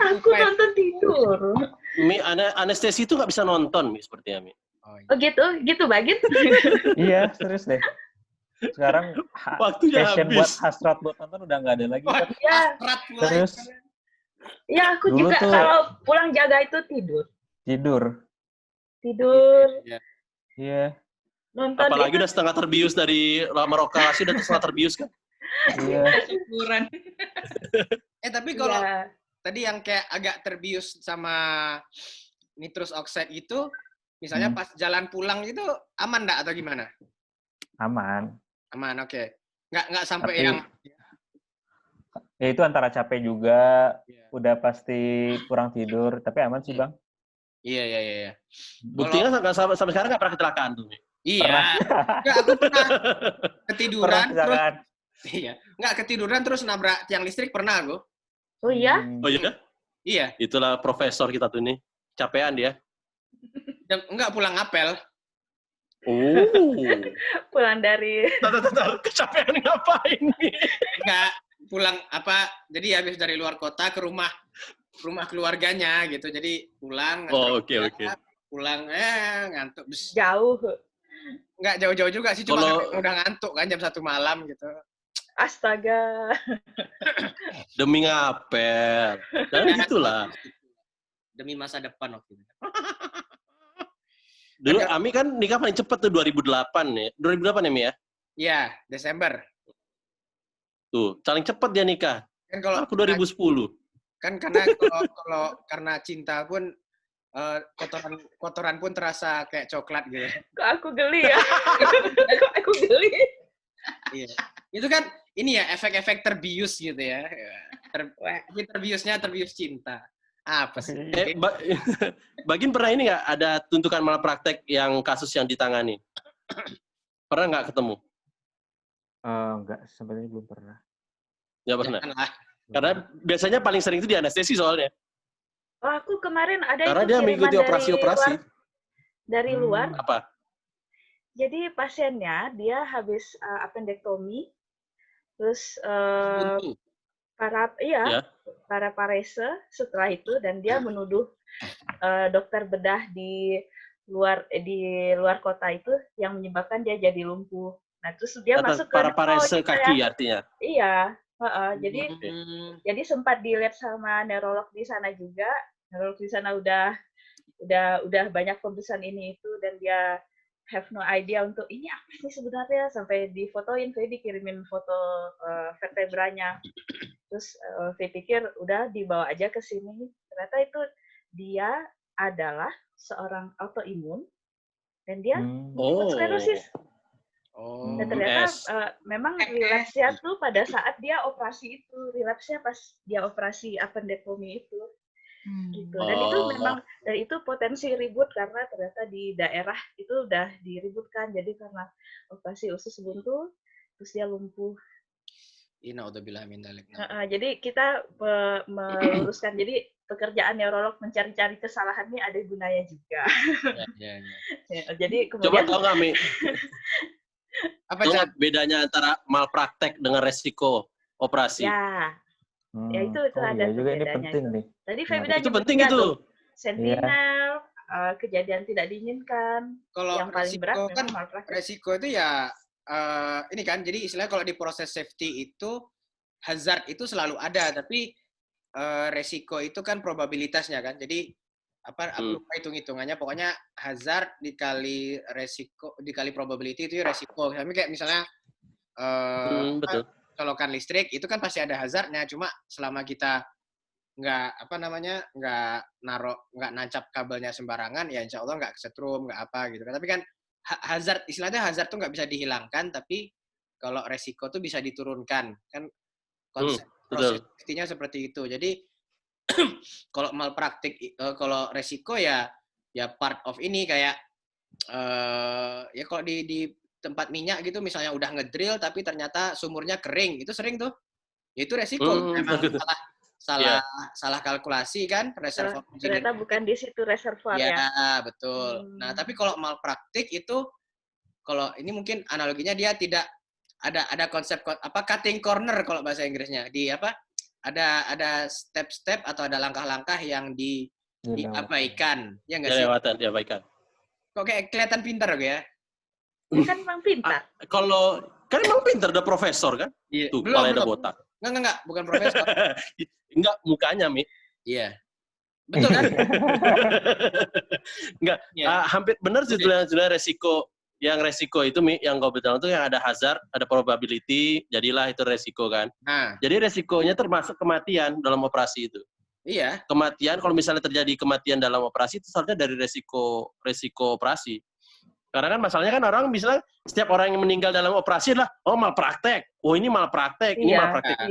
Aku nonton tidur. Mi, anestesi itu nggak bisa nonton, Mi, sepertinya, Mi. Oh gitu Bagin? Iya, serius deh. Sekarang waktunya habis. Hasrat buat nonton udah nggak ada lagi. Iya. Terus ya aku dulu juga kalau pulang jaga itu tidur. Iya. Nonton apalagi udah setengah terbius dari lama rokasi, udah setengah terbius kan. Iya. Syukuran. Tapi kalau tadi yang kayak agak terbius sama nitrous oxide itu, misalnya pas jalan pulang itu aman nggak atau gimana? Aman, oke. Nggak sampai tapi, yang ya itu antara capek juga, udah pasti kurang tidur, tapi aman sih Bang. Iya. Buktinya sampai sekarang nggak pernah kecelakaan tuh. Iya. Nggak, aku pernah ketiduran terus. Iya. Nggak ketiduran terus nabrak tiang listrik pernah aku. Oh iya? Oh iya? Iya. Itulah profesor kita tuh nih. Capean dia. Enggak pulang apel. Pulang dari kecapean ngapain nih? Enggak, pulang apa? Jadi habis dari luar kota ke rumah keluarganya gitu. Jadi pulang. Oke. Pulang ngantuk. Jauh. Enggak jauh-jauh juga sih, cuma udah ngantuk kan jam 1 malam gitu. Astaga. Demi ngapel. Jangan gitulah. Demi masa depan waktu itu. Dulu Ami kan nikah paling cepat tuh 2008 ya. 2008 ya, Mi ya? Iya, Desember. Tuh, paling cepat dia nikah. Kan kalau aku 2010. Kan karena kalau karena cinta pun kotoran pun terasa kayak coklat gitu. Kok aku geli ya? Kok aku geli? Iya. Itu kan ini ya efek-efek terbius gitu ya. Terbiusnya terbius cinta. Apa sih? Bagin pernah ini nggak ada tuntukan malpraktek yang kasus yang ditangani? Pernah nggak ketemu? Nggak, sebenarnya belum pernah. Nggak pernah. Karena biasanya paling sering itu di anestesi soalnya. Oh, aku kemarin ada karena dia mengikuti operasi-operasi dari luar. Apa? Jadi pasiennya dia habis appendektomi, terus paraparese setelah itu, dan dia menuduh dokter bedah di luar kota itu yang menyebabkan dia jadi lumpuh. Nah, terus dia masuk ke paraparese kaki artinya. Iya, jadi sempat dilihat sama neurolog di sana juga. Neurolog di sana udah banyak pemeriksaan ini itu, dan dia have no idea untuk ini apa sih sebenarnya, sampai difotoin, saya dikirimin foto vertebranya. Terus saya pikir udah dibawa aja ke sini. Ternyata itu dia adalah seorang autoimun dan dia multiple sclerosis. Dan ternyata memang relapse-nya tuh pada saat dia operasi itu, relapse-nya pas dia operasi appendektomi itu. Gitu. Dan itu memang, dan itu potensi ribut karena ternyata di daerah itu udah diributkan. Jadi karena operasi usus buntu, terus dia lumpuh. Naudzubillah min dzalik. Jadi kita meluruskan. Jadi pekerjaan neurolog mencari-cari kesalahan ini ada gunanya juga. Ya. Jadi Coba kemudian tahu nggak, Mi? Apa bedanya antara malpraktek dengan resiko operasi? Ya itu ada juga ini bedanya penting itu. nih. Tadi Febida itu penting itu. Sentinel, kejadian tidak diinginkan. Kalau yang paling berat kan memang malpraktek. resiko itu ya ini kan, jadi istilahnya kalau di proses safety itu hazard itu selalu ada, tapi resiko itu kan probabilitasnya kan. Jadi aku lupa hitung-hitungannya, pokoknya hazard dikali resiko dikali probability itu resiko. Tapi kayak misalnya betul. colokan listrik itu kan pasti ada hazardnya, cuma selama kita nggak nancap kabelnya sembarangan, ya insya Allah nggak kesetrum, nggak apa gitu kan. Tapi kan hazard, istilahnya hazard tuh nggak bisa dihilangkan, tapi kalau resiko tuh bisa diturunkan kan, konsep prosesnya seperti itu. Jadi kalau malpraktik, kalau resiko ya part of ini kayak ya kalau di tempat minyak gitu misalnya udah ngedrill tapi ternyata sumurnya kering, itu sering tuh. Ya itu resiko, memang salah kalkulasi kan, reservoir. Ternyata bukan di situ reservoirnya. Ya, betul. Nah, tapi kalau malpraktik itu, kalau ini mungkin analoginya dia tidak ada konsep cutting corner kalau bahasa Inggrisnya. Ada step-step atau ada langkah-langkah yang diabaikan. Ya nggak sih? Diabaikan. Kok kayak kelihatan pintar ya? Kan memang pintar. Kalau kan emang pintar, udah profesor kan? Iya. Tuh, kepalanya ada botak. Enggak, bukan profesor. Enggak, mukanya, Mi. Iya. Betul kan? Enggak, hampir benar sih sebenarnya resiko itu, Mi, yang kau bilang itu yang ada hazard, ada probability, jadilah itu resiko kan. Jadi resikonya termasuk kematian dalam operasi itu. Iya. Kematian, kalau misalnya terjadi kematian dalam operasi itu seharusnya dari resiko operasi. Karena kan masalahnya kan orang misalnya setiap orang yang meninggal dalam operasi adalah malpraktek. Oh ini malpraktek, ini malpraktek.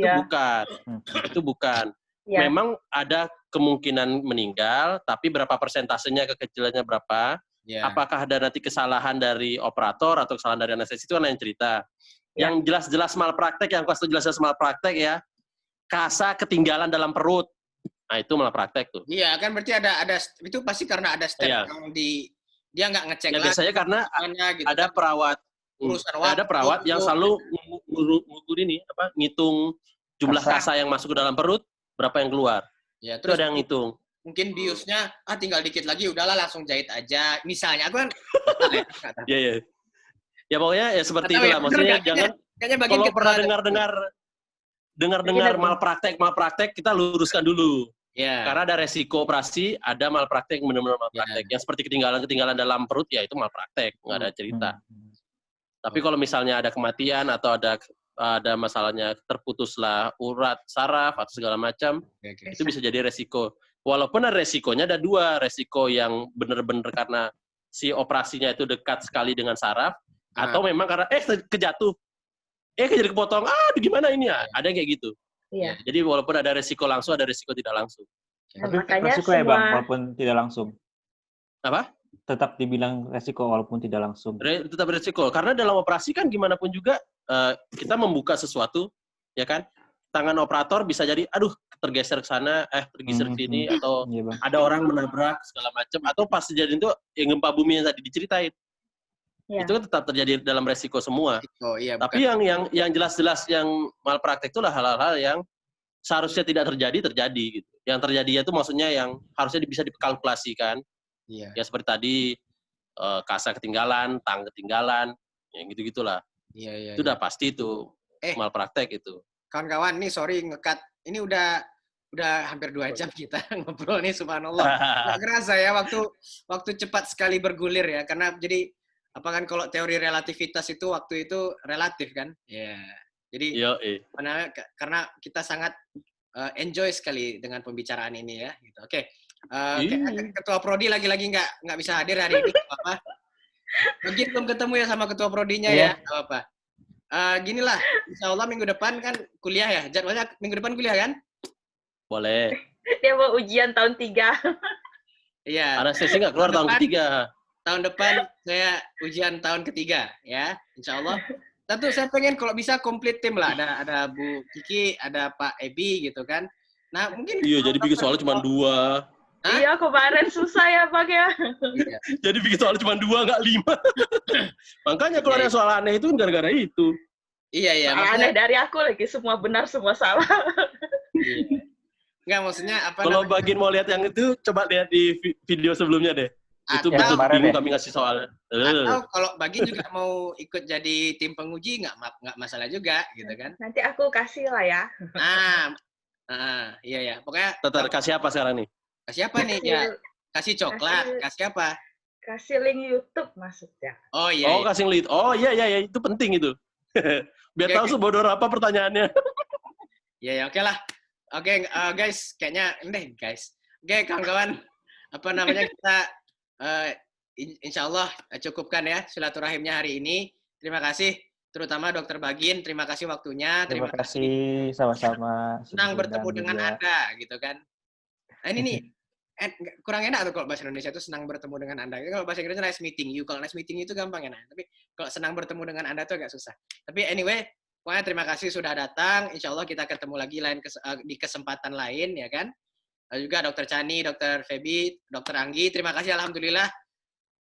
Itu bukan. Iya. Memang ada kemungkinan meninggal, tapi berapa persentasenya, kekecilannya berapa? Yeah. Apakah ada nanti kesalahan dari operator atau kesalahan dari anestesi, itu kan lain cerita. Yeah. Yang jelas-jelas malpraktek, yang kelas itu jelas-jelas malpraktek ya, kasa ketinggalan dalam perut. Nah itu malpraktek tuh. Iya, kan berarti ada itu pasti karena ada step yang dia nggak ngecek lagi. Biasanya karena gitu, ada perawat, ada perawat yang selalu ngukur ini ngitung jumlah kasa yang masuk ke dalam perut, berapa yang keluar. Ya, terus itu ada yang ngitung. Mungkin biusnya tinggal dikit lagi, udahlah langsung jahit aja. Misalnya aku kan Iya. Ya pokoknya ya seperti itulah. Maksudnya jangan kalau pernah dengar malpraktek kita luruskan dulu. Yeah. Karena ada resiko operasi, ada malpraktek, benar-benar malpraktek. Yang seperti ketinggalan dalam perut, ya itu malpraktek, nggak ada cerita. Tapi kalau misalnya ada kematian atau ada masalahnya, terputuslah urat, saraf, atau segala macam, itu bisa jadi resiko. Walaupun ada resikonya, ada dua. Resiko yang benar-benar karena si operasinya itu dekat sekali dengan saraf, atau memang karena, kejatuh, jadi kepotong, gimana ini ya? Ada yang kayak gitu. Iya. Jadi walaupun ada resiko langsung, ada resiko tidak langsung. Tapi resiko ya Bang, walaupun tidak langsung. Apa? Tetap dibilang resiko walaupun tidak langsung. Tetap resiko. Karena dalam operasi kan gimana pun juga kita membuka sesuatu, ya kan? Tangan operator bisa jadi, tergeser ke sana, tergeser ke sini, atau ada orang menabrak segala macam, atau pas kejadian itu yang gempa bumi yang tadi diceritain. Ya. Itu kan tetap terjadi dalam resiko semua. Iya, tapi yang jelas-jelas yang malpraktek itulah hal-hal yang seharusnya tidak terjadi gitu. Yang terjadi itu maksudnya yang harusnya bisa dikalkulasikan. Iya. Ya seperti tadi kasa ketinggalan, tang ketinggalan, yang gitu-gitulah. Iya. Itu udah pasti itu malpraktek itu. Kawan-kawan nih, sorry nge-cut. Ini udah hampir 2 jam kita ngobrol nih, subhanallah. Nggak kerasa ya waktu cepat sekali bergulir ya, karena jadi apa kan kalau teori relativitas itu waktu itu relatif kan? Ya. Jadi karena kita sangat enjoy sekali dengan pembicaraan ini ya. Gitu. Oke. Ketua Prodi lagi-lagi nggak bisa hadir hari ini, apa? Mungkin belum ketemu ya sama Ketua Prodinya ya, apa? Ginilah, insya Allah minggu depan kan kuliah ya. Jadwalnya minggu depan kuliah kan? Boleh. Dia mau ujian tahun 3. Iya. Anestesi nggak keluar tahun ketiga. Tahun depan saya ujian tahun ketiga ya, insya Allah. Tentu saya pengen kalau bisa komplit tim lah. Ada Bu Kiki, ada Pak Ebi gitu kan. Nah mungkin. Iya, jadi bikin soalnya cuma 2. Hah? Iya, kemarin susah ya Bang ya. Iya. Jadi bikin soal cuma 2, nggak 5. Makanya keluarnya soal aneh itu gara-gara itu. Iya. Aneh dari aku lagi, semua benar, semua salah. Iya. Nggak, maksudnya apa? Kalau Bagin mau lihat yang itu, coba lihat di video sebelumnya deh. Itu betul bingung kami ngasih soal. Atau kalau Bagin juga mau ikut jadi tim penguji, nggak masalah juga, gitu kan? Nanti aku kasih lah ya. Iya. Pokoknya. Kasih apa sekarang nih? Kasih apa nih ya? Kasih coklat, kasih apa? Kasih link YouTube maksudnya. Oh iya. Oh, kasih link. Oh iya, itu penting itu. Biar tahu sebodoh apa pertanyaannya. Iya, oke lah. Oke, guys, kayaknya guys. Oke, kawan-kawan, apa namanya kita insya Allah cukupkan ya silaturahimnya hari ini. Terima kasih, terutama Dokter Bagin. Terima kasih waktunya. Terima kasih, sama-sama. Senang bertemu dengan Anda, gitu kan. Nah, ini nih. Kurang enak tuh kalau bahasa Indonesia itu senang bertemu dengan Anda. Kalau bahasa Inggrisnya nice meeting you. Kalau nice meeting itu gampang enak. Tapi kalau senang bertemu dengan Anda itu agak susah. Tapi anyway, pokoknya terima kasih sudah datang. Insya Allah kita ketemu lagi di kesempatan lain ya kan. Juga Dr. Chani, Dr. Feby, Dr. Anggi. Terima kasih Alhamdulillah.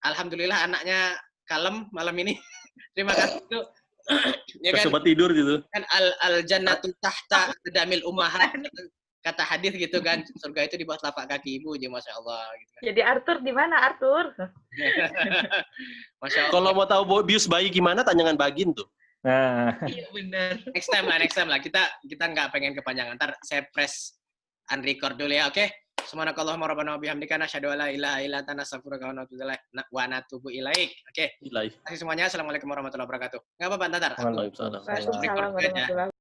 Alhamdulillah anaknya kalem malam ini. Terima kasih tuh. Ya kan? Coba tidur gitu. Kan al jannatu tahta aqdamil ummahat. Kata hadis gitu kan, surga itu di bawah telapak kaki ibu aja, masya Allah. Gitu kan. Jadi Arthur di mana Arthur? Masya Allah. Kalau mau tahu bius bayi gimana, tanyakan Bagin tuh. Iya benar. Next time lah. Kita nggak pengen kepanjangan. Ntar saya press unrecord dulu ya, oke? Subhanakallahumma rabbana wa bihamdika nasyhadu an la ilaha illa anta nastaghfiruka wa natubu ilaik. Oke. Terima kasih semuanya. Assalamualaikum warahmatullahi wabarakatuh. Nggak apa-apa, Tatar. Waalaikumsalam. Waalaikumsalam warahmatullahi wabarakatuh.